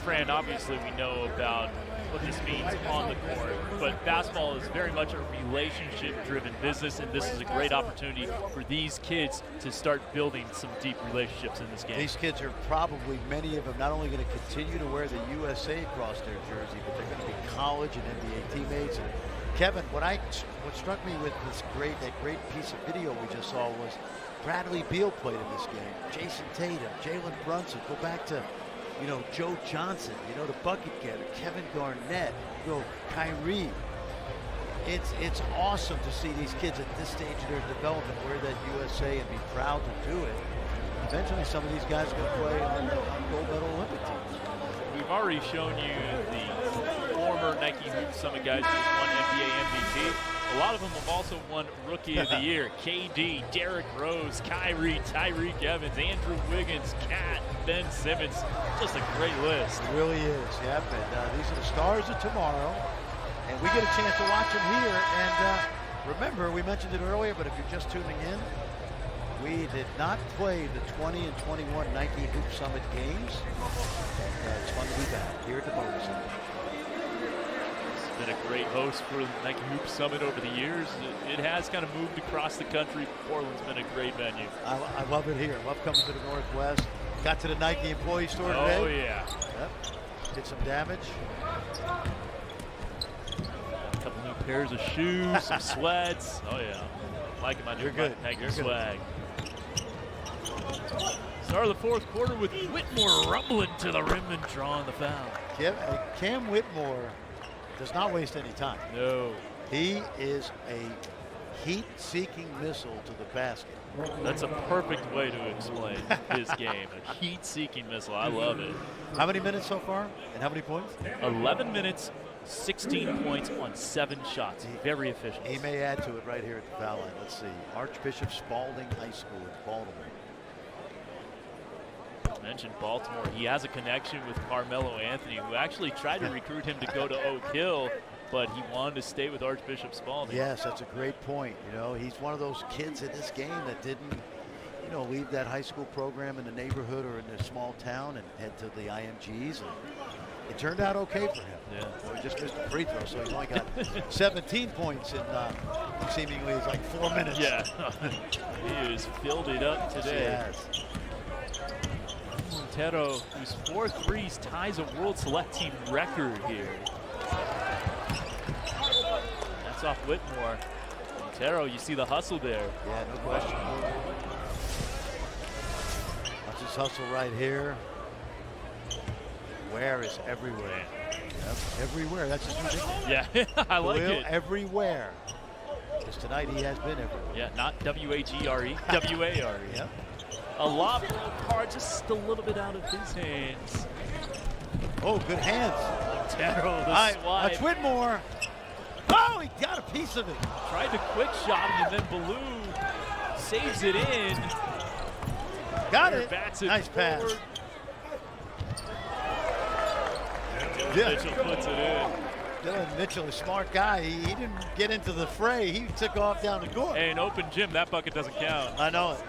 Fran, obviously we know about what this means on the court, but basketball is very much a relationship-driven business, and this is a great opportunity for these kids to start building some deep relationships in this game. These kids are probably, many of them, not only going to continue to wear the USA across their jersey, but they're going to be college and NBA teammates. And Kevin, what struck me with that great piece of video we just saw was Bradley Beal played in this game. Jason Tatum, Jalen Brunson, go back to Joe Johnson, the bucket getter, Kevin Garnett, Kyrie. it's awesome to see these kids at this stage of their development wear that USA and be proud to do it. Eventually, some of these guys are going to play on gold medal Olympic teams. We've already shown you the former Nike Hoop Summit guys who won NBA MVP. A lot of them have also won Rookie of the Year. KD, Derrick Rose, Kyrie, Tyreek Evans, Andrew Wiggins, Cat, Ben Simmons. Just a great list. It really is, yep. And these are the stars of tomorrow. And we get a chance to watch them here. And remember, we mentioned it earlier, but if you're just tuning in, we did not play the 20 and 21 Nike Hoop Summit games. It's fun to be back here at the Motor Center. Been a great host for the Nike Hoop Summit over the years. It has kind of moved across the country. Portland's been a great venue. I love it here. Love coming to the Northwest. Got to the Nike employee store today. Oh, yeah. Yep. Did some damage. A couple new pairs of shoes, some sweats. Oh, yeah. Liking my new Nike swag. Start of the fourth quarter with Whitmore rumbling to the rim and drawing the foul. Cam Whitmore does not waste any time. No. He is a heat-seeking missile to the basket. That's a perfect way to explain his game. A heat-seeking missile. I love it. How many minutes so far? And how many points? 11 minutes, 16 points on 7 shots. Very efficient. He may add to it right here at the foul line. Let's see. Archbishop Spalding High School in Baltimore. Mentioned Baltimore. He has a connection with Carmelo Anthony, who actually tried to recruit him to go to Oak Hill, but he wanted to stay with Archbishop Spalding. Yes, that's a great point. You know, he's one of those kids in this game that didn't, you know, leave that high school program in the neighborhood or in a small town and head to the IMGs. And it turned out okay for him. Yeah. So he just missed a free throw, so he's only got 17 points in seemingly is like 4 minutes. Yeah, he has filled it up today. Yes. Montero, whose 4 threes ties a World Select Team record here. That's off Whitmore. Montero, you see the hustle there. Yeah, no question. Watch this hustle right here. Where is everywhere? Yep, everywhere. That's just ridiculous. Yeah, I like it. Everywhere. Because tonight he has been everywhere. Yeah, not W-H-E-R-E, W-A-R-E. Yep. A lob card just a little bit out of his hands. Oh, good hands. Montero, the swipe. That's Whitmore. Oh, he got a piece of it. Tried to quick shot him, and then Ballou saves it in. Got it. Nice pass. Dylan Mitchell puts it in. Dylan Mitchell, a smart guy. He didn't get into the fray. He took off down the court. Hey, an open gym, that bucket doesn't count. I know it.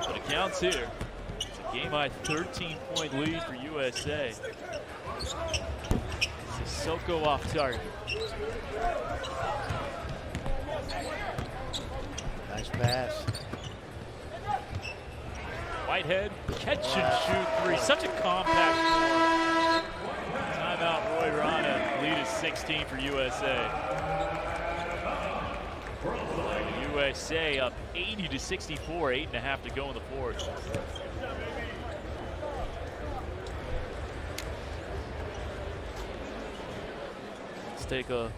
But it counts here. It's a game-high 13-point lead for USA. Sissoko off target. Nice pass. Whitehead, catch and shoot 3. Such a compact score. Timeout, Roy Rana. Lead is 16 for USA. USA up 80-64, 8.5 to go in the fourth. Let's take a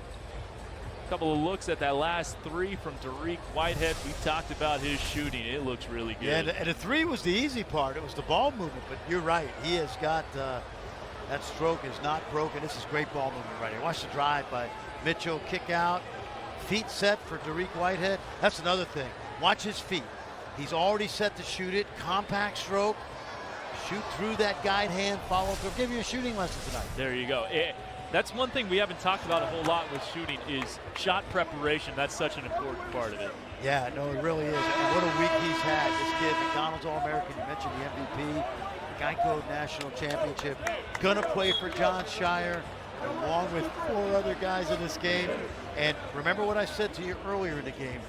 couple of looks at that last 3 from Derek Whitehead. We talked about his shooting. It looks really good. Yeah, and the 3 was the easy part. It was the ball movement, but you're right. He has got, that stroke is not broken. This is great ball movement right here. Watch the drive by Mitchell, kick out. Feet set for Derek Whitehead. That's another thing. Watch his feet. He's already set to shoot it. Compact stroke. Shoot through that guide hand, follow through. Give you a shooting lesson tonight. There you go. That's one thing we haven't talked about a whole lot with shooting is shot preparation. That's such an important part of it. Yeah, no, it really is. And what a week he's had. This kid, McDonald's All-American, you mentioned the MVP, Geico National Championship, gonna play for John Shire, along with 4 other guys in this game. And remember what I said to you earlier in the game.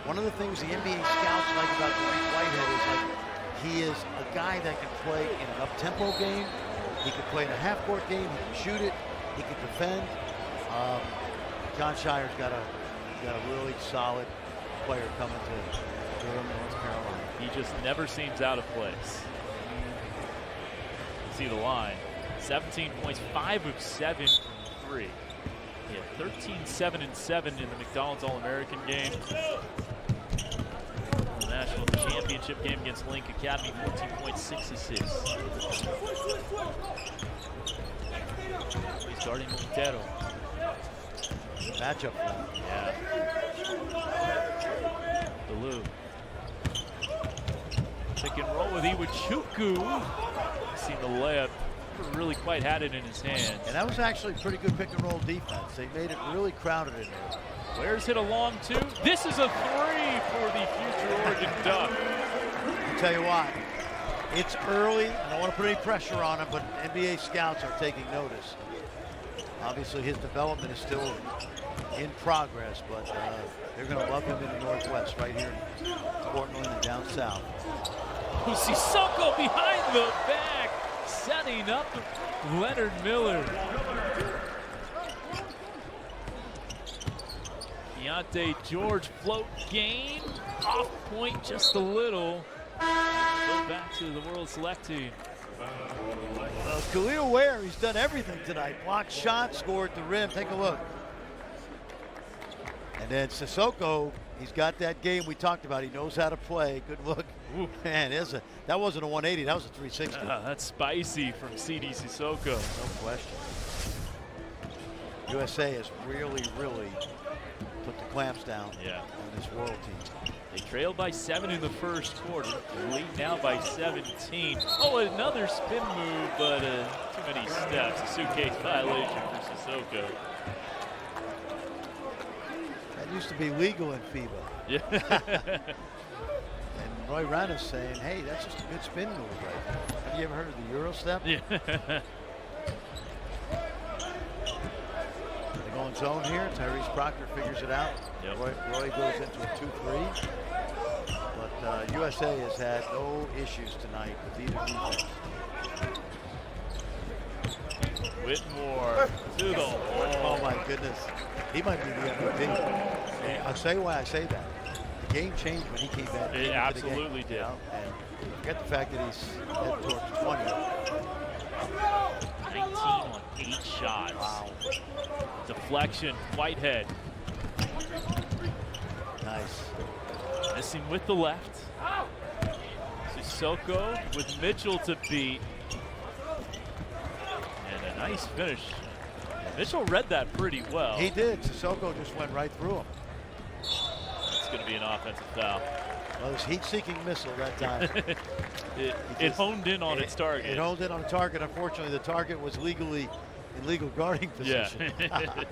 One of the things the NBA scouts like about Derek Whitehead is like he is a guy that can play in an up-tempo game. He can play in a half-court game. He can shoot it. He can defend. John Shire's got a really solid player coming to Durham, North Carolina. He just never seems out of place. See the line. 17 points, 5 of 7 from 3. Yeah, 13-7-7 in the McDonald's All-American game. The national championship game against Link Academy, 14.6 assists. He's guarding Montero. Matchup. Yeah. Delu. Pick and roll with Iwachuku. Seen the layup. Never really quite had it in his hands. And that was actually pretty good pick and roll defense. They made it really crowded in there. Ware's hit a long two. This is a three for the future Oregon Duck. I'll tell you what, it's early. I don't want to put any pressure on him, but NBA scouts are taking notice. Obviously, his development is still in progress, but they're going to love him in the Northwest, right here in Portland and down south. Sissoko behind the back, setting up Leonard Miller. Keontae George float gain, off point just a little. Go back to the World Select team. Khalil Ware, he's done everything tonight. Blocked shot, scored at the rim. Take a look. And then Sissoko, he's got that game we talked about. He knows how to play. Good look. Ooh. Man, that wasn't a 180. That was a 360. That's spicy from CD Sissoko. No question. USA has really, really put the clamps down on this world team. They trailed by 7 in the first quarter. They're lead now by 17. Oh, another spin move, but too many steps. A suitcase violation for Sissoko. That used to be legal in FIBA. Yeah. And Roy Rana's saying, hey, that's just a good spin move right there. Have you ever heard of the Euro step? Yeah. They go in zone here. Tyrese Proctor figures it out. Yep. Roy goes into a 2-3. But USA has had no issues tonight with either defense. Whitmore to the hole. Oh my goodness. He might be the MVP. I'll say why I say that. The game changed when he came back. It absolutely did. You know? And forget the fact that he's heading towards 20. 19 on 8 shots. Wow. Deflection, Whitehead. Nice. Missing with the left. Sissoko with Mitchell to beat. And a nice finish. Mitchell read that pretty well. He did. Sissoko just went right through him. It's going to be an offensive foul. Well, it was heat-seeking missile that time. it honed in on its target. It honed in on the target. Unfortunately, the target was legally in legal guarding position. Yeah.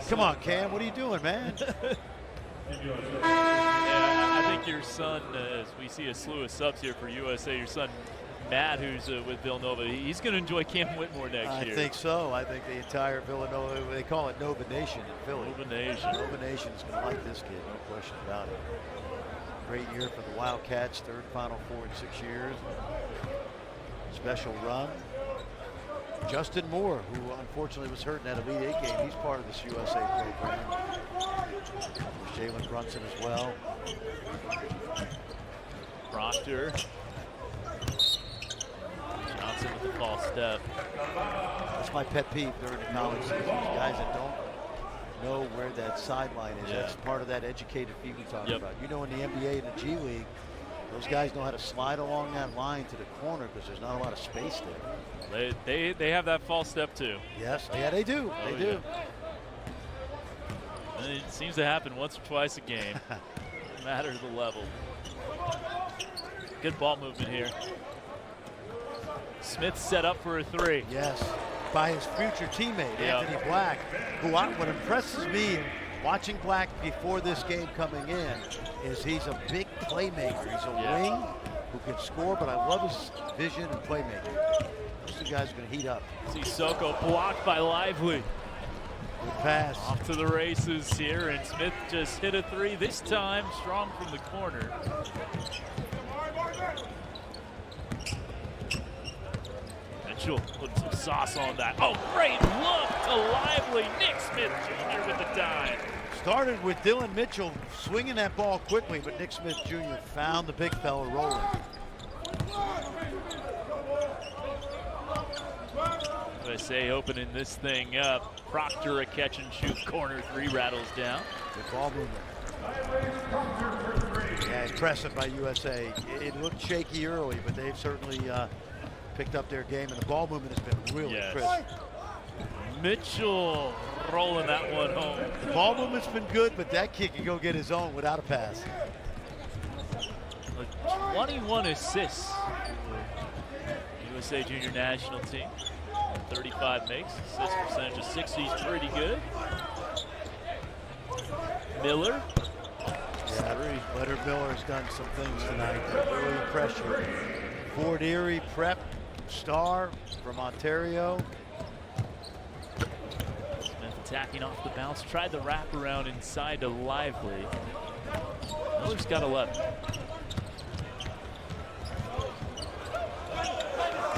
Come on, Cam. What are you doing, man? Yeah, I think your son, as we see a slew of subs here for USA, your son Matt, who's with Villanova, he's going to enjoy Cam Whitmore next year. I think so. I think the entire Villanova, they call it Nova Nation in Philly. Nova Nation. Nova Nation is going to like this kid, no question about it. Great year for the Wildcats, third Final Four in 6 years. Special run. Justin Moore, who unfortunately was hurt in that Elite Eight game, he's part of this USA program. There's Jalen Brunson as well. Proctor. Johnson with the false step. That's my pet peeve during the college season. Guys that don't know where that sideline is. Yeah. That's part of that educated feet we talked about. You know, in the NBA and the G League, those guys know how to slide along that line to the corner because there's not a lot of space there. They have that false step too. Yes, yeah, they do. They do. And it seems to happen once or twice a game. No matter the level. Good ball movement here. Smith set up for a three. Yes, by his future teammate, Anthony Black, who what impresses me watching Black before this game coming in is he's a big playmaker. He's a wing who can score, but I love his vision and playmaking. Those two guys are going to heat up. Sissoko blocked by Lively. Good pass. Off to the races here, and Smith just hit a three, this time strong from the corner. Mitchell putting some sauce on that. Oh, great look to Lively. Nick Smith Jr. with the dime. Started with Dylan Mitchell swinging that ball quickly, but Nick Smith Jr. found the big fella rolling. USA opening this thing up. Proctor, a catch and shoot corner three, rattles down. Good ball movement. Yeah, impressive by USA. It looked shaky early, but they've certainly picked up their game, and the ball movement has been really crisp. Mitchell rolling that one home. The ball movement's been good, but that kid can go get his own without a pass. 21 assists. USA Junior National Team. 35 makes. Assist percentage of 60 is pretty good. Miller. Yeah, Leonard Miller has done some things tonight that really impress you. Fort Erie prep star from Ontario. Smith attacking off the bounce. Tried the wraparound inside to Lively. Miller's got 11.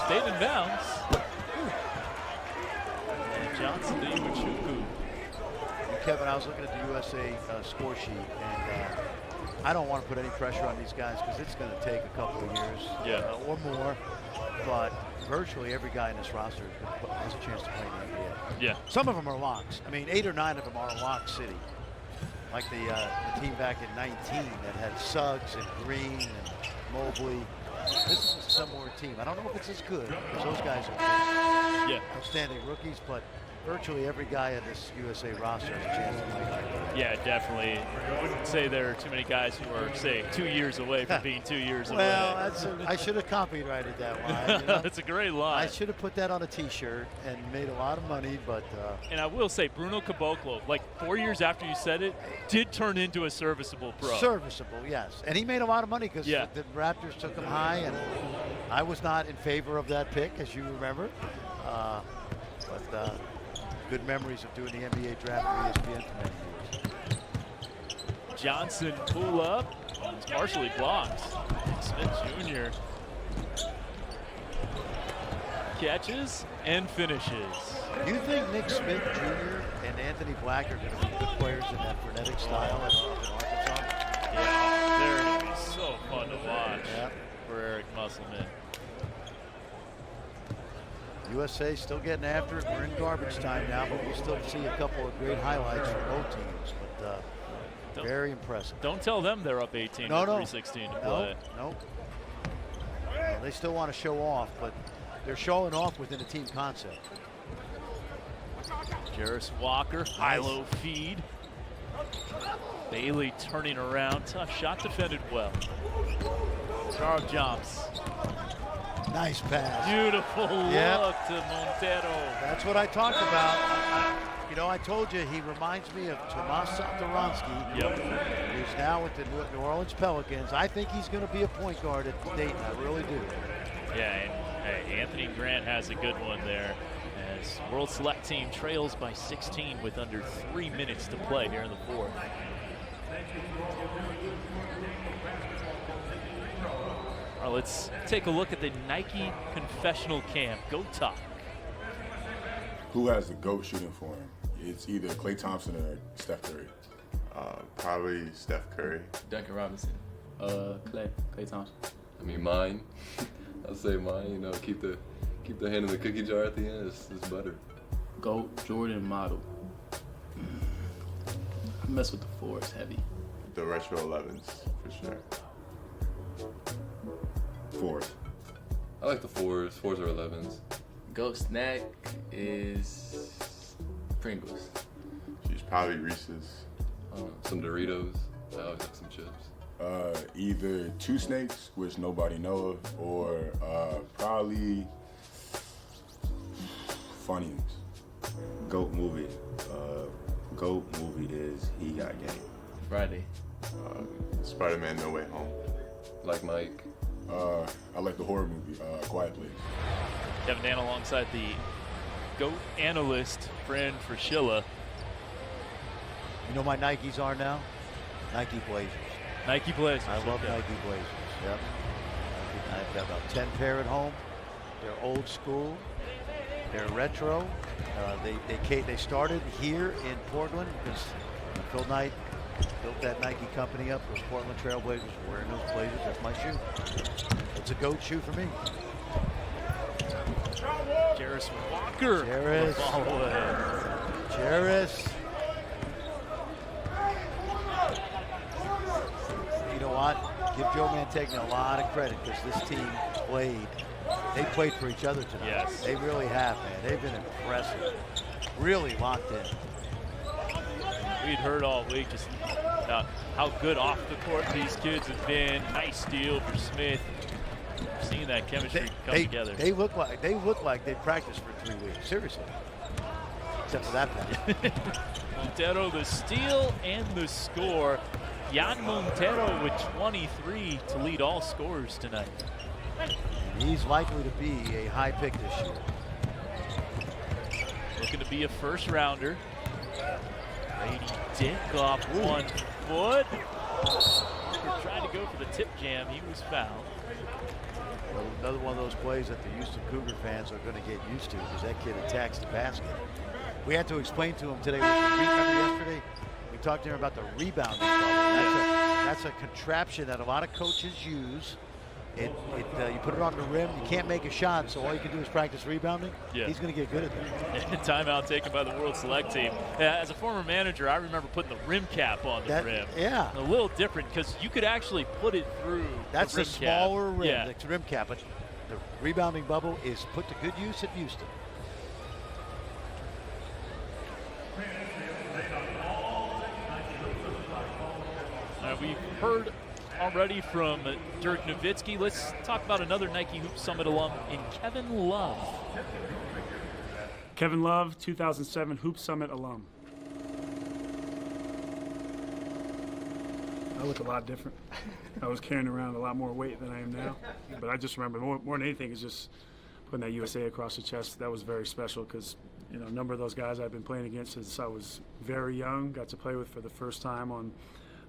Stayed in bounds. And Johnson to Iwachuku. Kevin, I was looking at the USA score sheet, and I don't want to put any pressure on these guys because it's going to take a couple of years or more. But virtually every guy in this roster has a chance to play in the NBA. Yeah. Some of them are locks. I mean, 8 or 9 of them are lock city. Like the team back in 19 that had Suggs and Green and Mobley. This is a similar team. I don't know if it's as good because those guys are outstanding rookies, but virtually every guy in this USA roster has a chance to play. Yeah, definitely. I wouldn't say there are too many guys who are, say, 2 years away from being 2 years away. Well, I should have copyrighted that line. You know? It's a great line. I should have put that on a T-shirt and made a lot of money, but... and I will say, Bruno Caboclo, like 4 years after you said it, did turn into a serviceable pro. Serviceable, yes. And he made a lot of money because the Raptors took him high, and I was not in favor of that pick, as you remember. But good memories of doing the NBA draft for ESPN for many years. Johnson pull up. It's partially blocked. Smith Jr. catches and finishes. Do you think Nick Smith Jr. and Anthony Black are going to be good players in that frenetic style in Arkansas? Yeah, they're going to be so fun to watch for Eric Musselman. USA still getting after it. We're in garbage time now, but we still see a couple of great highlights from both teams. But very impressive. Don't tell them they're up 18 no, with no. 3:16 to play. No. Well, they still want to show off, but they're showing off within a team concept. Jarris Walker, high-low feed. Bailey turning around. Tough shot, defended well. Charles Jumps. Nice pass. Beautiful look to Montero. That's what I talked about. I told you he reminds me of Tomas Satoransky, who's now with the New Orleans Pelicans. I think he's going to be a point guard at Dayton. I really do. Yeah, and Anthony Grant has a good one there. As World Select Team trails by 16 with under 3 minutes to play here in the fourth. All right, let's take a look at the Nike Confessional Camp. Go talk. Who has the GOAT shooting for him? It's either Klay Thompson or Steph Curry. Probably Steph Curry. Duncan Robinson. Klay Thompson. I mean, mine. I'll say mine. Keep the hand in the cookie jar at the end. It's butter. GOAT, Jordan, model. I mess with the fours heavy. The retro 11s for sure. Fours. I like the fours. Fours or 11s. GOAT snack is Pringles. She's probably Reese's. Some Doritos. I always like some chips. Either Two Snakes, which nobody know of, or probably Funyuns. GOAT movie. GOAT movie is He Got Game. Friday. Spider-Man No Way Home. Like Mike. I like the horror movie, Quiet Place. Kevin Dan alongside the GOAT analyst, friend for Shilla. You know my Nikes are now? Nike Blazers. Nike Blazers. I love Nike Blazers. Yep. I've got about 10 pair at home. They're old school. They're retro. They started here in Portland because Phil Knight built that Nike company up. Those Portland Trail Blazers, wearing those Blazers. That's my shoe. It's a GOAT shoe for me. Jarris Walker. Jarris. Follow ahead. Jarris. You know what? Give Joe Mantegna a lot of credit because this team played. They played for each other tonight. Yes. They really have, man. They've been impressive. Really locked in. We'd heard all week just about how good off the court these kids have been. Nice steal for Smith. Seeing that chemistry come together. They look like they practiced for 3 weeks. Seriously. Except for that pass. Montero the steal and the score. Jan Montero with 23 to lead all scorers tonight. And he's likely to be a high pick this year. Looking to be a first rounder. Brady Dick off 1 foot. Walker tried to go for the tip jam. He was fouled. Well, another one of those plays that the Houston Cougar fans are going to get used to because that kid attacks the basket. We had to explain to him today. Remember yesterday? We talked to him about the rebounding bubble. That's a contraption that a lot of coaches use. You put it on the rim, you can't make a shot, so all you can do is practice rebounding. Yeah. He's going to get good at that. Timeout taken by the World Select team. As a former manager, I remember putting the rim cap on the rim. Yeah. A little different because you could actually put it through That's the rim smaller cap. rim, Yeah. the rim cap, but the rebounding bubble is put to good use at Houston. We've heard already from Dirk Nowitzki. Let's talk about another Nike Hoop Summit alum in Kevin Love. Kevin Love, 2007 Hoop Summit alum. I look a lot different. I was carrying around a lot more weight than I am now. But I just remember more than anything is just putting that USA across the chest. That was very special because a number of those guys I've been playing against since I was very young, got to play with for the first time on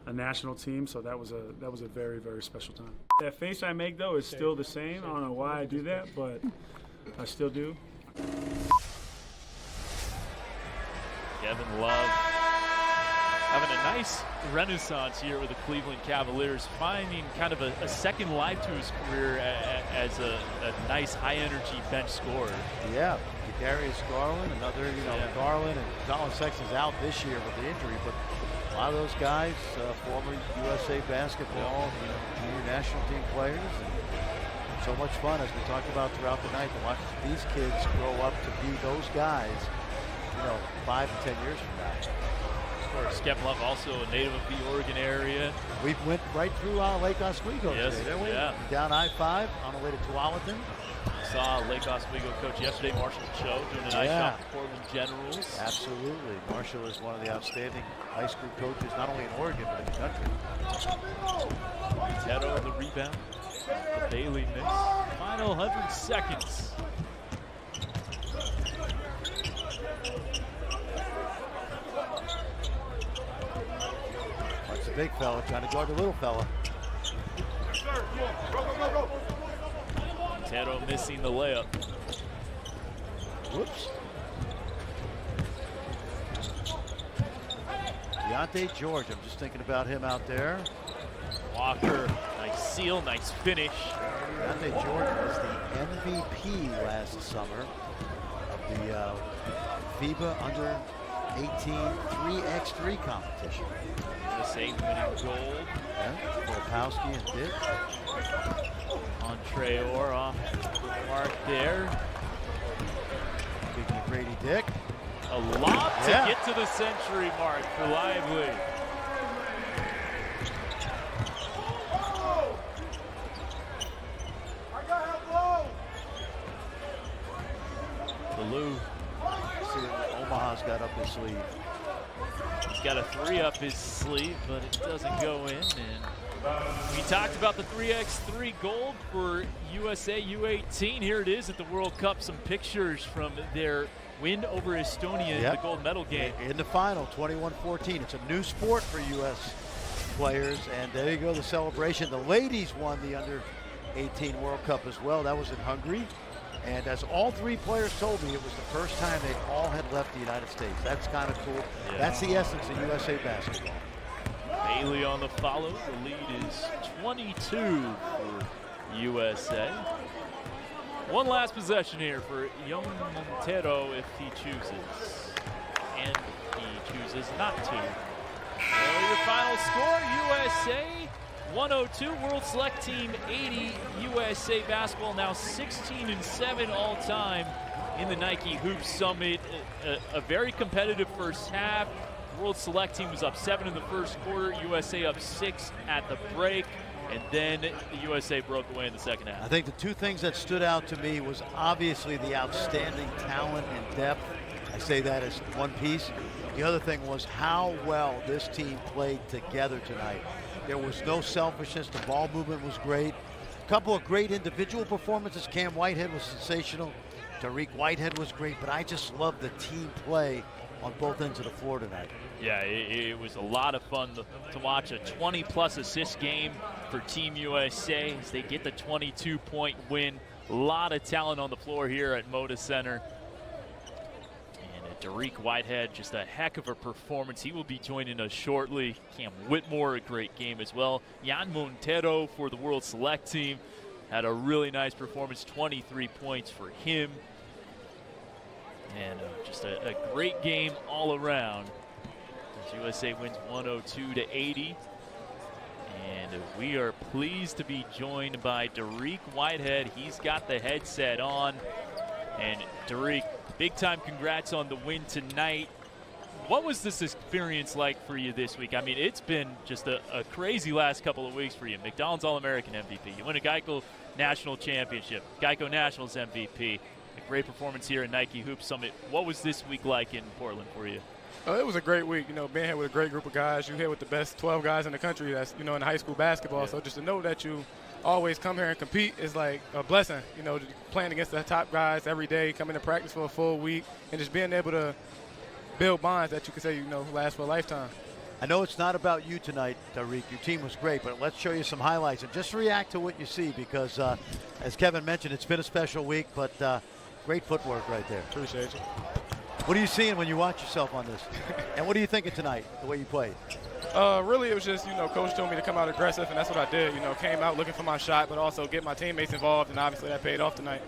a national team, so that was a very, very special time. That face I make though is still the same. I don't know why I do that, but I still do. Kevin Love having a nice renaissance here with the Cleveland Cavaliers, finding kind of a second life to his career as a nice high-energy bench scorer. Yeah, Darius Garland, another, Garland and Colin Sexton's out this year with the injury, but a lot of those guys, former USA basketball, junior national team players, and so much fun as we talked about throughout the night to watch these kids grow up to be those guys, 5 to 10 years from now. Of course, Kevin Love also a native of the Oregon area. We went right through Lake Oswego yes, today, didn't we? Yeah. Down I-5 on the way to Tualatin. Saw Lake Oswego coach yesterday, Marshall Cho, doing a nice job for Portland Generals. Absolutely. Marshall is one of the outstanding high school coaches, not only in Oregon, but in the country. Montero the rebound. The Bailey miss. Final 100 seconds. That's a big fella trying to guard the little fella. Montero missing the layup. Whoops. Deontay George, I'm just thinking about him out there. Walker, nice seal, nice finish. Deontay George was the MVP last summer of the FIBA Under 18 3x3 competition. USA winning gold. Yeah, Filipowski and Dick. On Traore off the mark there. Speaking of Grady Dick. A lob to get to the century mark for Lively. Lou. See what Omaha's got up his sleeve. He's got a 3 up his sleeve, but it doesn't go in. And we talked about the 3x3 gold for USA U18. Here it is at the World Cup. Some pictures from their win over Estonia in the gold medal game. In the final, 21-14. It's a new sport for U.S. players, and there you go, the celebration. The ladies won the Under 18 World Cup as well. That was in Hungary. And as all 3 players told me, it was the first time they all had left the United States. That's kind of cool. Yeah. That's the essence of USA basketball. Bailey on the follow. The lead is 22 for USA. One last possession here for young Montero if he chooses. And he chooses not to. So your final score, USA 102, World Select Team 80. USA basketball now 16-7 all time in the Nike Hoop Summit. A very competitive first half. World Select Team was up 7 in the first quarter. USA up 6 at the break. And then the USA broke away in the second half. I think the two things that stood out to me was obviously the outstanding talent and depth. I say that as one piece. The other thing was how well this team played together tonight. There was no selfishness. The ball movement was great. A couple of great individual performances. Cam Whitehead was sensational. Tariq Whitehead was great, but I just love the team play on both ends of the floor tonight. Yeah, it was a lot of fun to watch a 20-plus assist game for Team USA as they get the 22-point win. A lot of talent on the floor here at Moda Center. And Tariq Whitehead, just a heck of a performance. He will be joining us shortly. Cam Whitmore, a great game as well. Jan Montero for the World Select Team had a really nice performance, 23 points for him. And just a great game all around. As USA wins 102-80. And we are pleased to be joined by Tariq Whitehead. He's got the headset on. And Tariq, big time congrats on the win tonight. What was this experience like for you this week? I mean, it's been just a crazy last couple of weeks for you. McDonald's All-American MVP. You win a Geico National Championship. Geico Nationals MVP. A great performance here at Nike Hoop Summit. What was this week like in Portland for you? It was a great week, being here with a great group of guys. You're here with the best 12 guys in the country that's, in high school basketball. Yeah. So just to know that you always come here and compete is like a blessing, playing against the top guys every day, coming to practice for a full week, and just being able to build bonds that you can say, last for a lifetime. I know it's not about you tonight, Tariq. Your team was great, but let's show you some highlights and just react to what you see because, as Kevin mentioned, it's been a special week, but great footwork right there. Appreciate you. What are you seeing when you watch yourself on this? And what are you thinking tonight, the way you played? Really, it was just, Coach told me to come out aggressive, and that's what I did. Came out looking for my shot, but also get my teammates involved, and obviously that paid off tonight.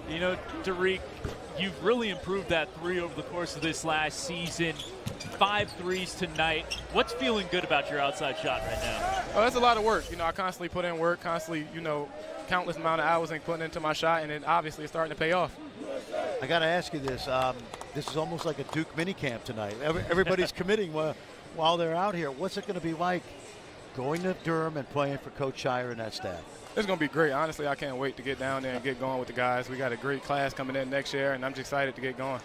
Tariq, you've really improved that three over the course of this last season. 5 threes tonight. What's feeling good about your outside shot right now? Oh, that's a lot of work. I constantly put in work, constantly, countless amount of hours in putting into my shot, and then obviously it's starting to pay off. I got to ask you this. This is almost like a Duke minicamp tonight. Everybody's committing while they're out here. What's it going to be like going to Durham and playing for Coach Shire and that staff? It's going to be great. Honestly, I can't wait to get down there and get going with the guys. We got a great class coming in next year, and I'm just excited to get going.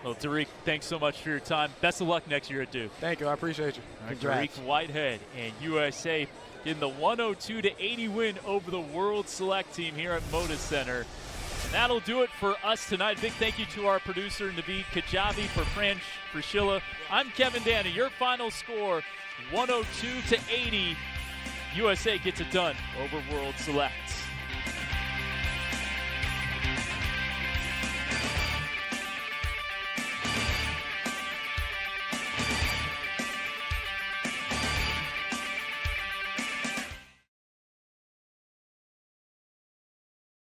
Well, Tariq, thanks so much for your time. Best of luck next year at Duke. Thank you. I appreciate you. Tariq Whitehead and USA in the 102-80 win over the World Select Team here at Moda Center. And that'll do it for us tonight. Big thank you to our producer, Naveed Kajabi, for Fran Frischilla. I'm Kevin Danny. Your final score, 102-80. USA gets it done over World Select.